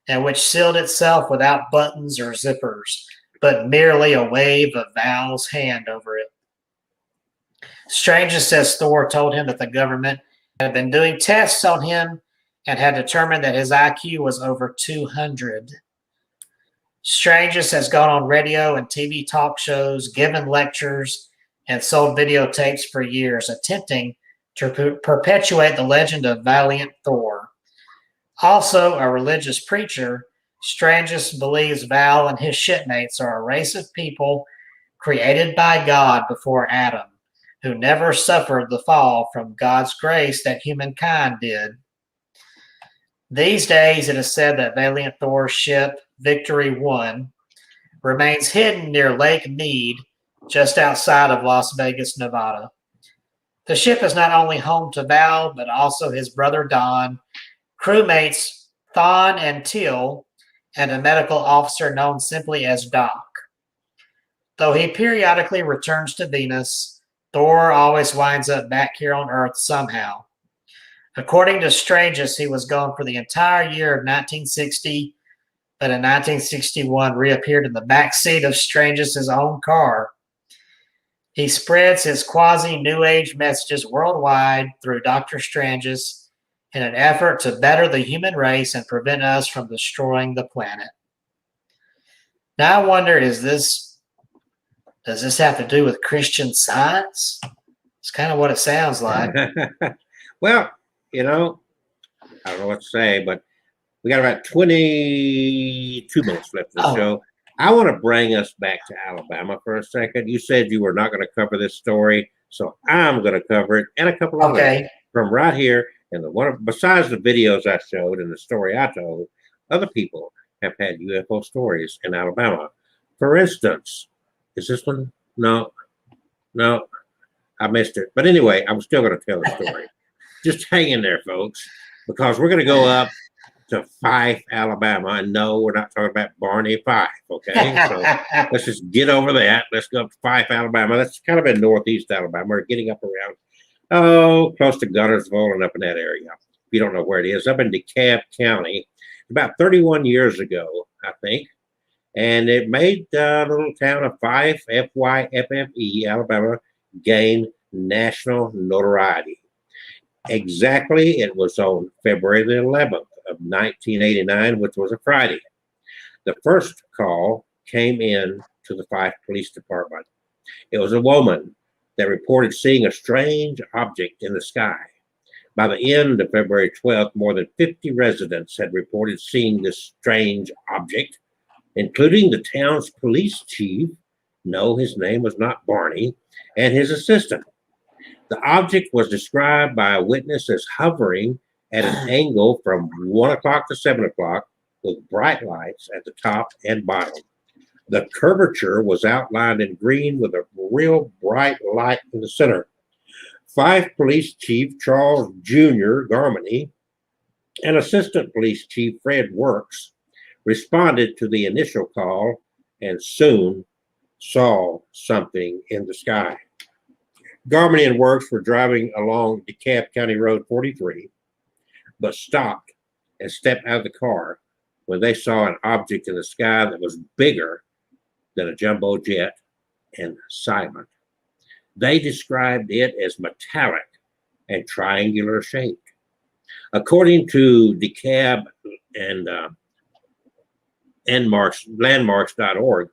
and which sealed itself without buttons or zippers, but merely a wave of Val's hand over it. Stranges says Thor told him that the government had been doing tests on him and had determined that his IQ was over 200. Stranges has gone on radio and TV talk shows, given lectures, and sold videotapes for years, attempting to perpetuate the legend of Valiant Thor. Also a religious preacher, Stranges believes Val and his shipmates are a race of people created by God before Adam, who never suffered the fall from God's grace that humankind did. These days, it is said that Valiant Thor's ship, Victory 1, remains hidden near Lake Mead, just outside of Las Vegas, Nevada. The ship is not only home to Val, but also his brother Don, crewmates Thon and Teal, and a medical officer known simply as Doc. Though he periodically returns to Venus, Thor always winds up back here on Earth somehow. According to Stranges, he was gone for the entire year of 1960, but in 1961 reappeared in the back seat of Stranges' own car. He spreads his quasi-New Age messages worldwide through Dr. Stranges in an effort to better the human race and prevent us from destroying the planet. Now I wonder, does this have to do with Christian Science? It's kind of what it sounds like. Well, I don't know what to say, but we got about 22 minutes left of the show. I want to bring us back to Alabama for a second. You said you were not going to cover this story, so I'm going to cover it and a couple of others from right here. And besides the videos I showed and the story I told, other people have had UFO stories in Alabama. For instance, is this one? No, I missed it. But anyway, I'm still going to tell the story. Just hang in there, folks, because we're going to go up to Fife, Alabama. And no, we're not talking about Barney Fife, okay? So let's just get over that. Let's go up to Fife, Alabama. That's kind of in northeast Alabama. We're getting up around, close to Guntersville and up in that area. If you don't know where it is, up in DeKalb County, about 31 years ago, I think. And it made the little town of Fife, F-Y-F-F-E, Alabama, gain national notoriety. Exactly, it was on February the 11th of 1989, which was a Friday. The first call came in to the Fife Police Department. It was a woman that reported seeing a strange object in the sky. By the end of February 12th, more than 50 residents had reported seeing this strange object, including the town's police chief. No, his name was not Barney, and his assistant. The object was described by a witness as hovering at an angle from 1 o'clock to 7 o'clock with bright lights at the top and bottom. The curvature was outlined in green with a real bright light in the center. Fife Police Chief Charles Jr. Garmany and Assistant Police Chief Fred Works responded to the initial call and soon saw something in the sky. Garmany and Works were driving along DeKalb County Road 43, but stopped and stepped out of the car when they saw an object in the sky that was bigger than a jumbo jet and silent. They described it as metallic and triangular shaped. According to DeKalb and landmarks.org,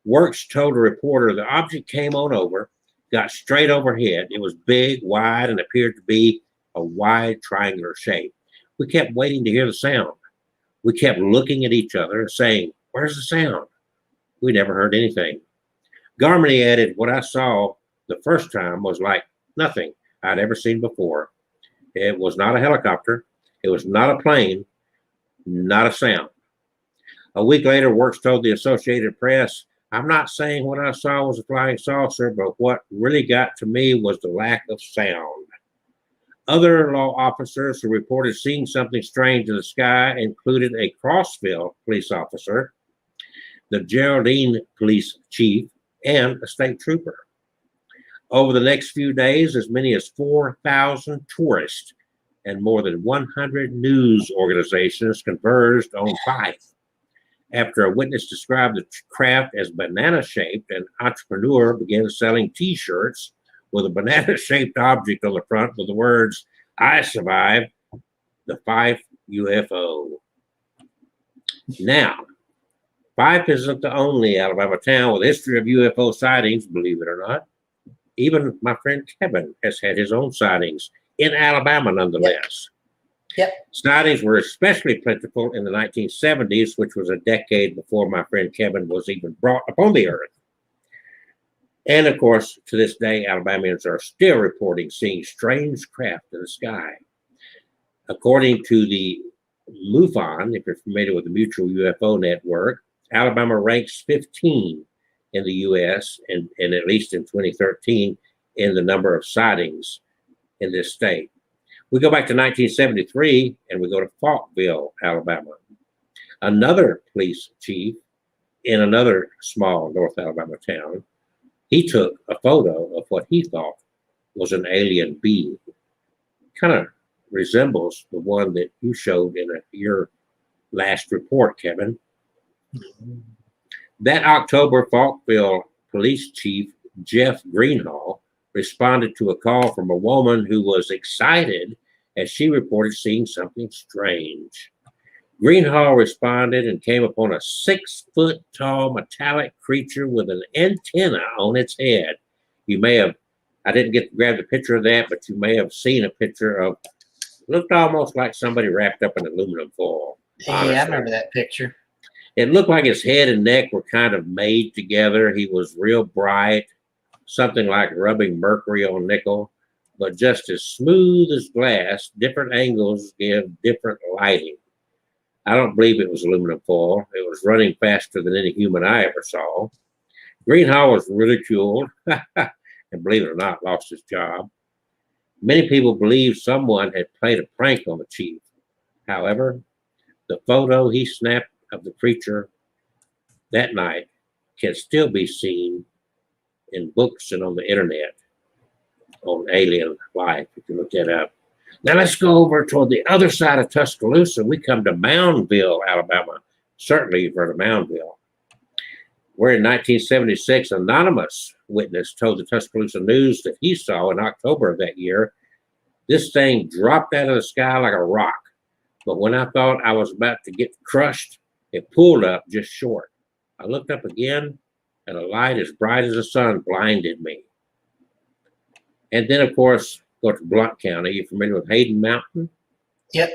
Works told a reporter the object came on over, got straight overhead. It was big, wide, and appeared to be a wide triangular shape. We kept waiting to hear the sound. We kept looking at each other and saying, "Where's the sound?" We never heard anything. Garmany added, "What I saw the first time was like nothing I'd ever seen before. It was not a helicopter. It was not a plane, not a sound." A week later, Works told the Associated Press, "I'm not saying what I saw was a flying saucer, but what really got to me was the lack of sound." Other law officers who reported seeing something strange in the sky included a Crossville police officer, the Geraldine police chief, and a state trooper. Over the next few days, as many as 4,000 tourists and more than 100 news organizations converged on Fife. After a witness described the craft as banana-shaped, an entrepreneur began selling T-shirts with a banana-shaped object on the front with the words, "I survived the Fife UFO." Now, Fife isn't the only Alabama town with a history of UFO sightings, believe it or not. Even my friend Kevin has had his own sightings in Alabama, nonetheless. Yep. Sightings were especially plentiful in the 1970s, which was a decade before my friend Kevin was even brought upon the earth. And of course, to this day, Alabamians are still reporting seeing strange craft in the sky. According to the MUFON, if you're familiar with the Mutual UFO Network, Alabama ranks 15 in the U.S. and at least in 2013 in the number of sightings in this state. We go back to 1973 and we go to Falkville, Alabama. Another police chief in another small North Alabama town, he took a photo of what he thought was an alien being. Kind of resembles the one that you showed in your last report, Kevin. That October, Falkville Police Chief Jeff Greenhall responded to a call from a woman who was excited as she reported seeing something strange. Greenhall responded and came upon a 6-foot-tall metallic creature with an antenna on its head. You may have, I didn't get to grab the picture of that, but you may have seen a picture of, looked almost like somebody wrapped up in aluminum foil. Honestly. Yeah, I remember that picture. It looked like his head and neck were kind of made together. He was real bright, something like rubbing mercury on nickel, but just as smooth as glass. Different angles give different lighting. I don't believe it was aluminum foil. It was running faster than any human I ever saw. Greenhall was ridiculed and, believe it or not, lost his job. Many people believe someone had played a prank on the chief. However, the photo he snapped of the creature that night can still be seen in books and on the internet on alien life, if you look that up. Now let's go over toward the other side of Tuscaloosa. We come to Moundville, Alabama. Certainly you've heard of Moundville. Where in 1976, an anonymous witness told the Tuscaloosa News that he saw in October of that year, this thing dropped out of the sky like a rock. But when I thought I was about to get crushed, it pulled up just short. I looked up again, and a light as bright as the sun blinded me. And then, of course, go to Blount County. You familiar with Hayden Mountain? Yep.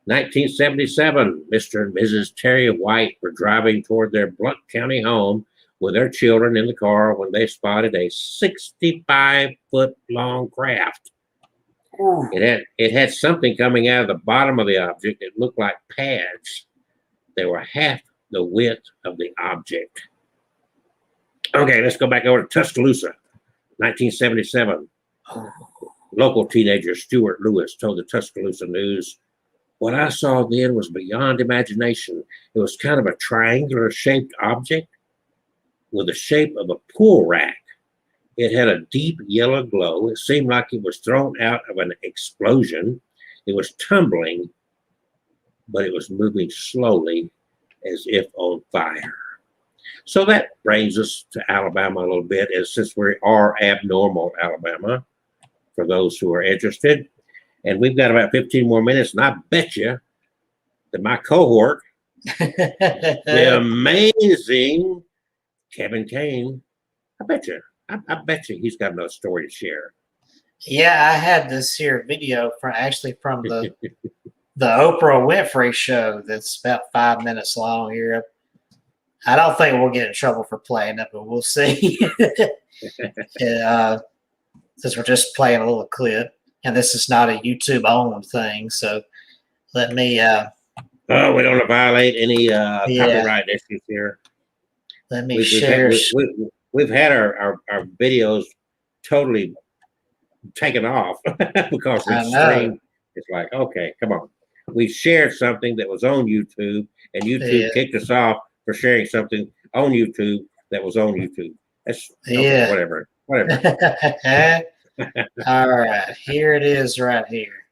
1977, Mr. and Mrs. Terry White were driving toward their Blount County home with their children in the car when they spotted a 65-foot long craft. It had something coming out of the bottom of the object. It looked like pads. They were half the width of the object. Okay, let's go back over to Tuscaloosa, 1977. Local teenager Stuart Lewis told the Tuscaloosa News, "What I saw then was beyond imagination. It was kind of a triangular shaped object with the shape of a pool rack. It had a deep yellow glow. It seemed like it was thrown out of an explosion. It was tumbling, but it was moving slowly as if on fire." So that brings us to Alabama a little bit, and since we are abnormal Alabama, for those who are interested. And we've got about 15 more minutes, and I bet you that my cohort, the amazing Kevin Kane, I bet you he's got another story to share. Yeah, I had this here video from the Oprah Winfrey show that's about 5 minutes long here. I don't think we'll get in trouble for playing it, but we'll see. Since we're just playing a little clip, and this is not a YouTube-owned thing, so let me... we don't want to violate any copyright issues here. Let me share... We've had our videos totally taken off because we streamed. It's like, okay, come on. We shared something that was on YouTube, and YouTube kicked us off for sharing something on YouTube that was on YouTube. That's okay, whatever. All right, here it is right here.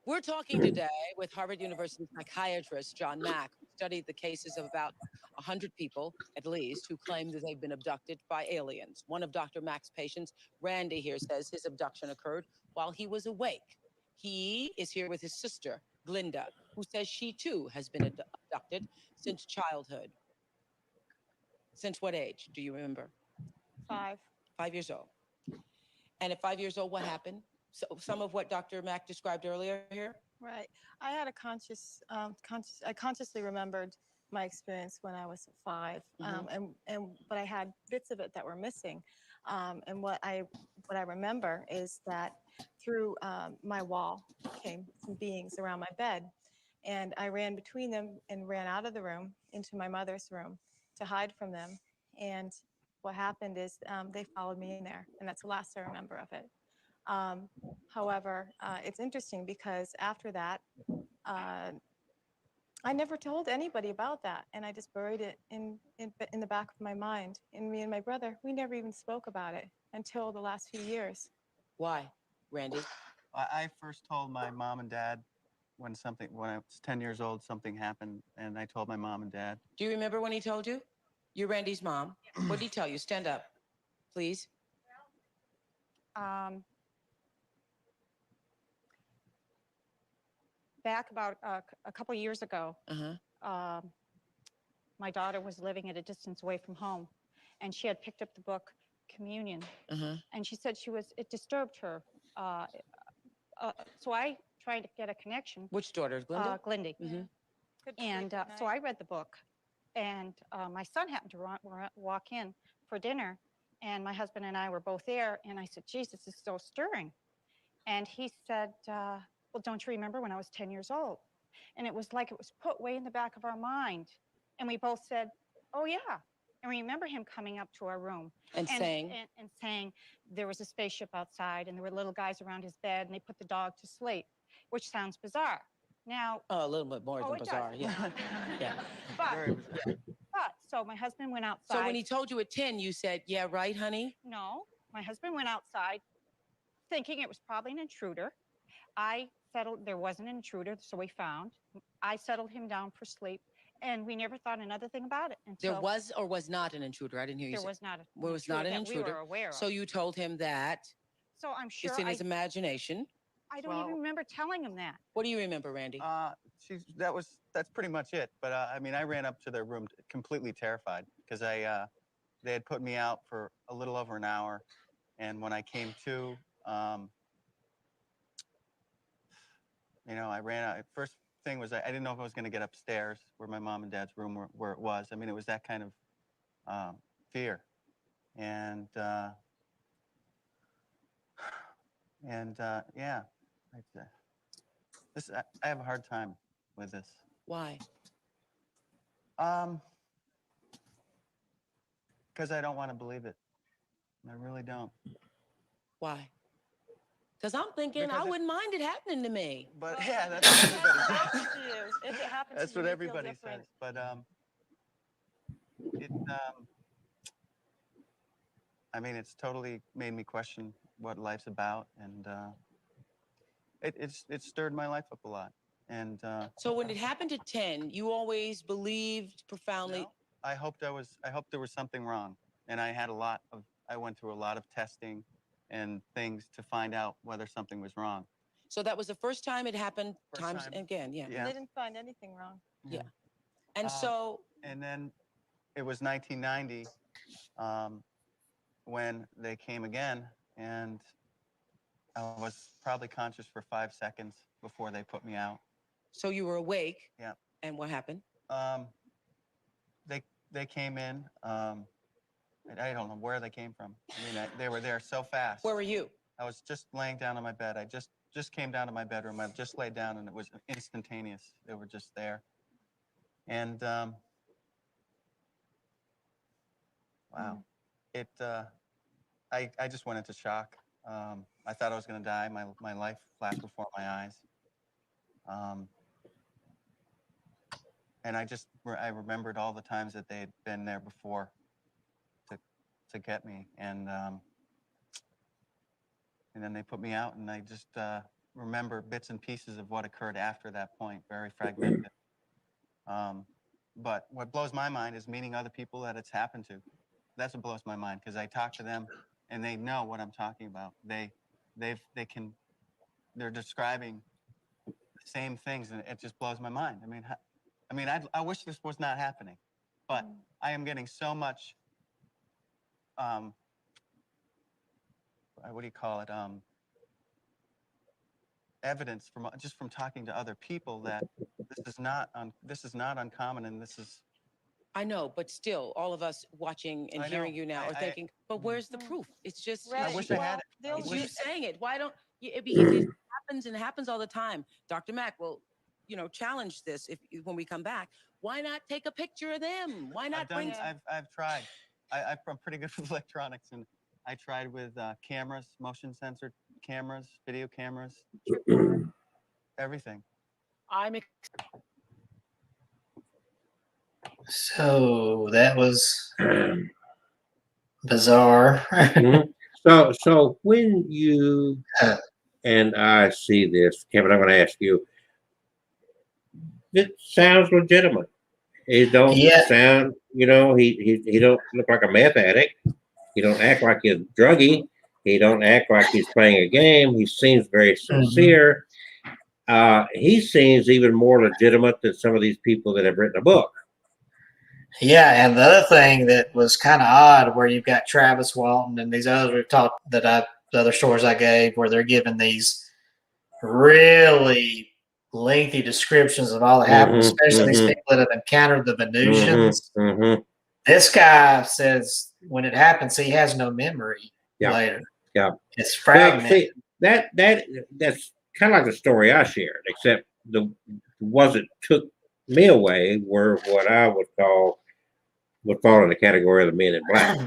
We're talking today with Harvard University psychiatrist John Mack, who studied the cases of about 100 people, at least, who claim that they've been abducted by aliens. One of Dr. Mack's patients, Randy, here says his abduction occurred while he was awake. He is here with his sister, Glinda, who says she too has been abducted since childhood. Since what age? Do you remember? 5. 5 years old. And at 5 years old, what happened? So some of what Dr. Mack described earlier here? Right. I had I consciously remembered my experience when I was 5, but I had bits of it that were missing. And what I remember is that through my wall came some beings around my bed, and I ran between them and ran out of the room into my mother's room to hide from them. And what happened is they followed me in there, and that's the last I remember of it. However, it's interesting because after that, I never told anybody about that, and I just buried it in the back of my mind. And me and my brother, we never even spoke about it until the last few years. Why, Randy? I first told my mom and dad when I was 10 years old, something happened, and I told my mom and dad. Do you remember when he told you? You're Randy's mom. What did he tell you? Stand up, please. Back about a couple of years ago, my daughter was living at a distance away from home, and she had picked up the book Communion, and she said it disturbed her. So I tried to get a connection. Which daughter, Glinda? Glindy. And so I read the book, and my son happened to walk in for dinner, and my husband and I were both there, and I said, "Geez, this is so stirring." And he said, "Well, don't you remember when I was 10 years old?" And it was like it was put way in the back of our mind. And we both said, "Oh, yeah." And we remember him coming up to our room and saying there was a spaceship outside, and there were little guys around his bed, and they put the dog to sleep, which sounds bizarre. Now, a little bit more than bizarre, yeah. Yeah. But so my husband went outside. So when he told you at 10, you said, "Yeah, right, honey"? No, my husband went outside thinking it was probably an intruder. I settled, there wasn't an intruder, so we found. I settled him down for sleep, and we never thought another thing about it. Until there was or was not an intruder? I didn't hear you say. There was not an intruder. We were aware of. So you told him that. So I'm sure it's in his imagination. I don't even remember telling him that. What do you remember, Randy? That's pretty much it. But I mean, I ran up to their room completely terrified because they had put me out for a little over an hour, and when I came to, I ran out. First thing was I didn't know if I was going to get upstairs where my mom and dad's room where it was. I mean, it was that kind of fear, and yeah, I have a hard time with this. Why? Because I don't want to believe it. I really don't. Why? Because I'm thinking Because I wouldn't mind it happening to me. But Well, yeah, that's what everybody If it says. happens to you, if it happens That's to you, what you feel everybody different. says. But it I mean, it's totally made me question what life's about, and it stirred my life up a lot. And So when it happened at 10, you always believed profoundly. no, I hoped there was something wrong, and I went through a lot of testing and things to find out whether something was wrong. So that was the first time it happened. First Times time. again, yeah. Yeah. They didn't find anything wrong. Yeah. And Um, so And then it was 1990 when they came again, and I was probably conscious for 5 seconds before they put me out. so you were awake. Yeah. And what happened? They came in. I don't know where they came from. I mean, they were there so fast. Where were you? I was just laying down on my bed. I just came down to my bedroom. I just laid down, and it was instantaneous. They were just there. And wow, it. I just went into shock. I thought I was going to die. My life flashed before my eyes. And I remembered all the times that they had been there before to get me, and then they put me out, and I just remember bits and pieces of what occurred after that point, very fragmented. But what blows my mind is meeting other people that it's happened to. That's what blows my mind, because I talk to them, and they know what I'm talking about. They're describing the same things, and it just blows my mind. I wish this was not happening, but I am getting so much. What do you call it? Evidence from talking to other people that this is not uncommon, and this is. I know, but still, all of us watching and I know. hearing you now are thinking, but where's the proof? It's just Right. I wish I had it. Well, it's they'll- you saying it. Why don't you? Because it happens and it happens all the time. Dr. Mack will, challenge this when we come back. Why not take a picture of them? Why not bring? I've tried. I'm pretty good with electronics, and I tried with cameras, motion sensor cameras, video cameras, everything. So that was bizarre. So when you and I see this, Kevin, I'm going to ask you. It sounds legitimate. He don't sound, he don't look like a meth addict. He don't act like he's druggy. He don't act like he's playing a game. He seems very sincere. He seems even more legitimate than some of these people that have written a book. Yeah, and the other thing that was kind of odd, where you've got Travis Walton and these others we've talked the other stories I gave, where they're giving these really lengthy descriptions of all that happened, especially these people that have encountered the Venusians. This guy says when it happens, he has no memory later. Yeah, it's fragmented. Well, see, that's kind of like the story I shared, except the ones that took me away were what I would fall in the category of the Men in Black.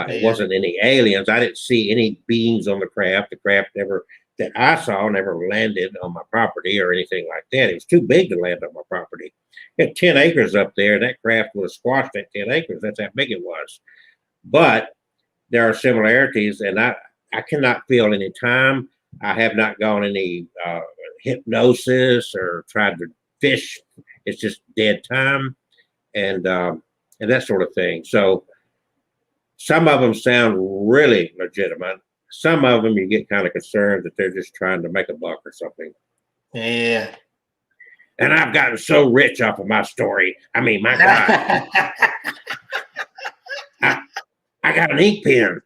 It wasn't any aliens. I didn't see any beings on the craft. The craft that I saw never landed on my property or anything like that. It was too big to land on my property. It had 10 acres up there, and that craft would have squashed that 10 acres. That's how big it was. But there are similarities, and I cannot feel any time. I have not gone any hypnosis or tried to fish. It's just dead time, and that sort of thing. So some of them sound really legitimate. Some of them you get kind of concerned that they're just trying to make a buck or something. Yeah. And I've gotten so rich off of my story. I mean, my God. I got an ink pen.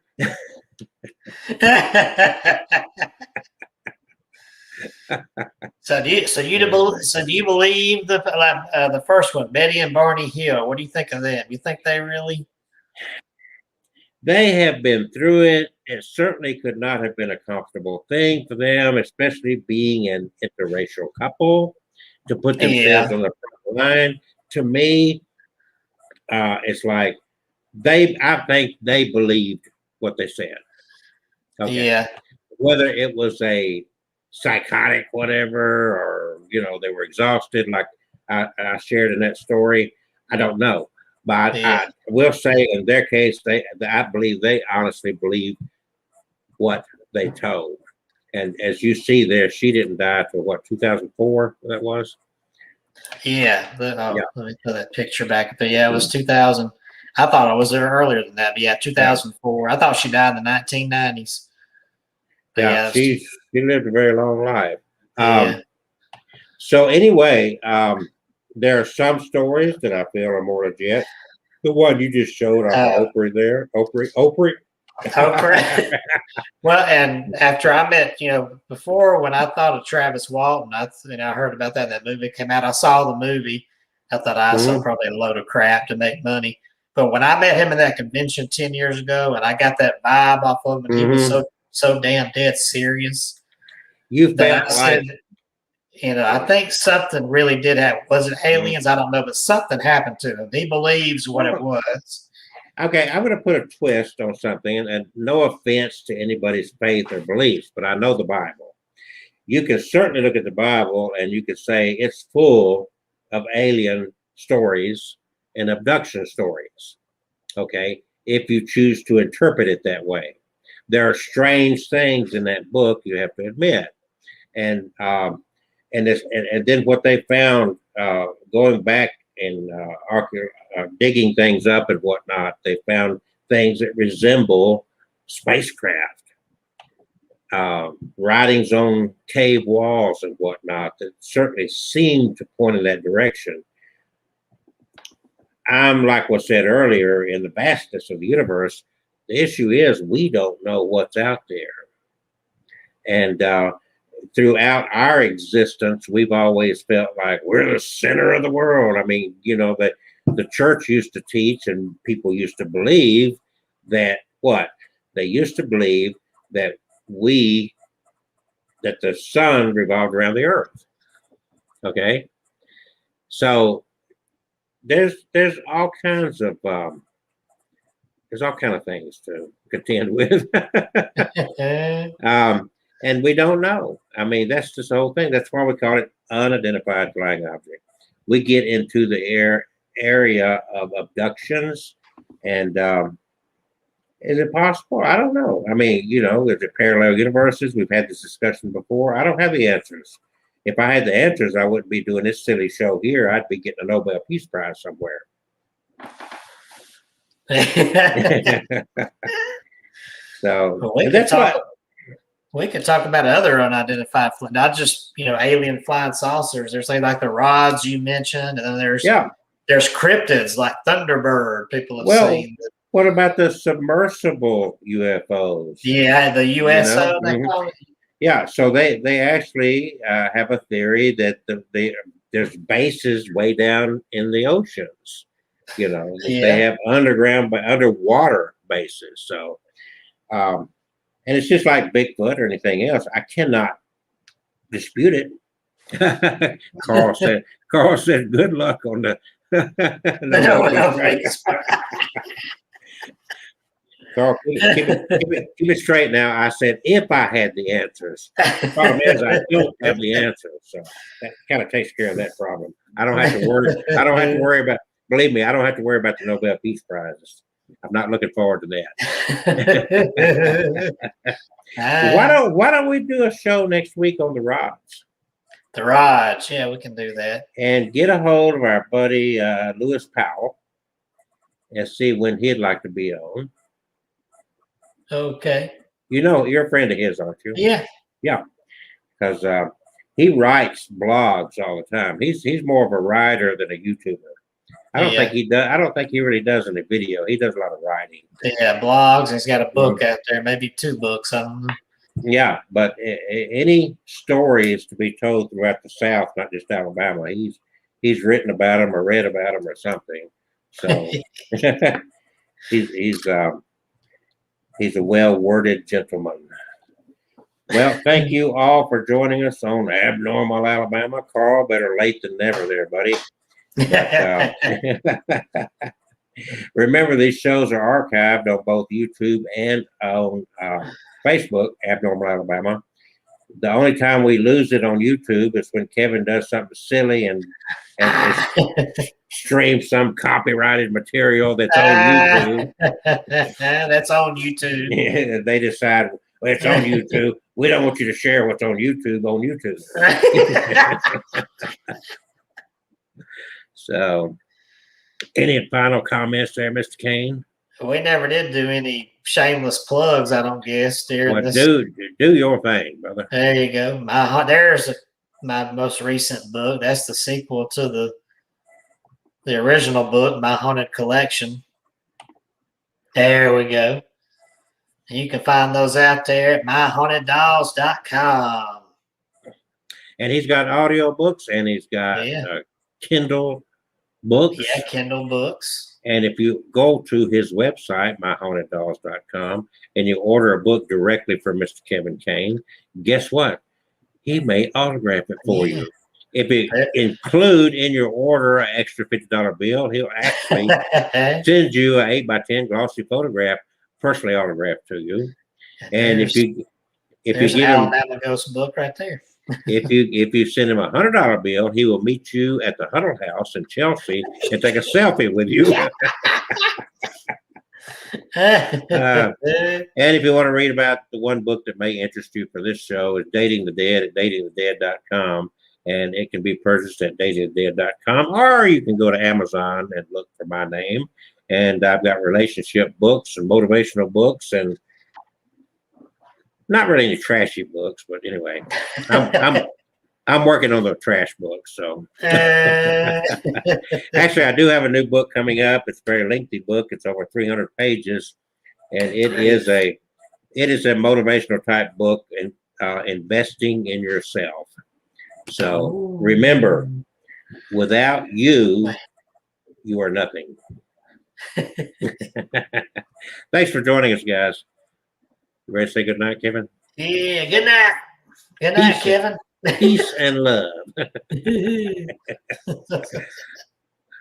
So do you believe the first one, Betty and Barney Hill? What do you think of them? You think they really They have been through it. It certainly could not have been a comfortable thing for them, especially being an interracial couple, to put themselves on the front line. To me, it's like I think they believed what they said. Okay. Yeah. Whether it was a psychotic whatever, or they were exhausted, like I shared in that story, I don't know. But I will say, in their case, I believe they honestly believe what they told. And as you see there, she didn't die till what, 2004? That was. Yeah. Let me put that picture back up there. Yeah, it was 2000. I thought it was there earlier than that, but yeah, 2004. I thought she died in the 1990s. But yeah, she lived a very long life. Yeah. So anyway, there are some stories that I feel are more legit. The one you just showed on Oprah there, Oprah. Well, and after I met, before, when I thought of Travis Walton, I heard about that movie came out. I saw the movie. I thought I saw probably a load of crap to make money. But when I met him in that convention 10 years ago, and I got that vibe off of him, and he was so damn dead serious. You felt like, I think something really did happen. Was it aliens? I don't know, but something happened to him. He believes what it was. Okay, I'm going to put a twist on something, and no offense to anybody's faith or beliefs, but I know the Bible. You can certainly look at the Bible and you could say it's full of alien stories and abduction stories. Okay, if you choose to interpret it that way. There are strange things in that book, you have to admit. And then what they found, going back and digging things up and whatnot, they found things that resemble spacecraft, writings on cave walls and whatnot that certainly seem to point in that direction. I'm like was said earlier, in the vastness of the universe, the issue is we don't know what's out there. And throughout our existence, we've always felt like we're the center of the world. I mean, the church used to teach and people used to believe that they used to believe that the sun revolved around the earth. Okay. So there's all kinds of things to contend with. And we don't know. I mean, that's just the whole thing. That's why we call it unidentified flying object. We get into the area of abductions, and is it possible? I don't know. I mean, is it parallel universes? We've had this discussion before. I don't have the answers. If I had the answers, I wouldn't be doing this silly show here. I'd be getting a Nobel Peace Prize somewhere. So we could talk about other unidentified, not just alien flying saucers. There's like the rods you mentioned, and then there's cryptids like Thunderbird. People have seen. What about the submersible UFOs? Yeah, the USO. They call it. Yeah, so they actually have a theory that there's bases way down in the oceans. They have underwater bases. So, and it's just like Bigfoot or anything else. I cannot dispute it. Carl said, "Good luck on the." Carl, keep it straight now. I said, if I had the answers. The problem is I don't have the answers. So that kind of takes care of that problem. I don't have to worry about, believe me, I don't have to worry about the Nobel Peace Prizes. I'm not looking forward to that. Why don't we do a show next week on the rods? The rods, yeah, we can do that. And get a hold of our buddy Lewis Powell and see when he'd like to be on. Okay. You're a friend of his, aren't you? Yeah. Yeah. Because he writes blogs all the time. He's more of a writer than a YouTuber. I don't think he does. I don't think he really does any video. He does a lot of writing. Yeah, blogs. He's got a book out there, maybe 2 books. I don't know. Yeah, but any stories to be told throughout the South, not just Alabama. He's written about them or read about them or something. So He's a well-worded gentleman. Well, thank you all for joining us on Abnormal Alabama. Carl, better late than never there, buddy. Remember, these shows are archived on both YouTube and on Facebook, Abnormal Alabama. The only time we lose it on YouTube is when Kevin does something silly and streams some copyrighted material that's on YouTube. That's on YouTube. They decide, well, it's on YouTube. We don't want you to share what's on YouTube on YouTube. So, any final comments there, Mr. Kane? We never did do any shameless plugs, I don't guess. Well, do your thing, brother. There you go. There's my most recent book. That's the sequel to the original book, My Haunted Collection. There we go. You can find those out there at myhauntedDolls.com. And he's got audio books and he's got Kindle books. Yeah, Kindle books. And if you go to his website, myhauntedDolls.com, and you order a book directly from Mr. Kevin Kane, guess what? He may autograph it for you. If you include in your order an extra $50 bill, he'll actually send you an 8x10 glossy photograph, personally autographed to you. And if you give him Alabama Ghost book right there. if you send him a $100 bill, he will meet you at the Huddle House in Chelsea and take a selfie with you. And if you want to read about the one book that may interest you for this show, is Dating the Dead at datingthedead.com, and it can be purchased at datingthedead.com, or you can go to Amazon and look for my name. And I've got relationship books and motivational books, and not really any trashy books, but anyway, I'm working on the trash books. So actually, I do have a new book coming up. It's a very lengthy book. It's over 300 pages, and it is a motivational type book in investing in yourself. So remember, without you, you are nothing. Thanks for joining us, guys. You ready to say good night, Kevin? Yeah, good night. Good night, Kevin. Peace and love.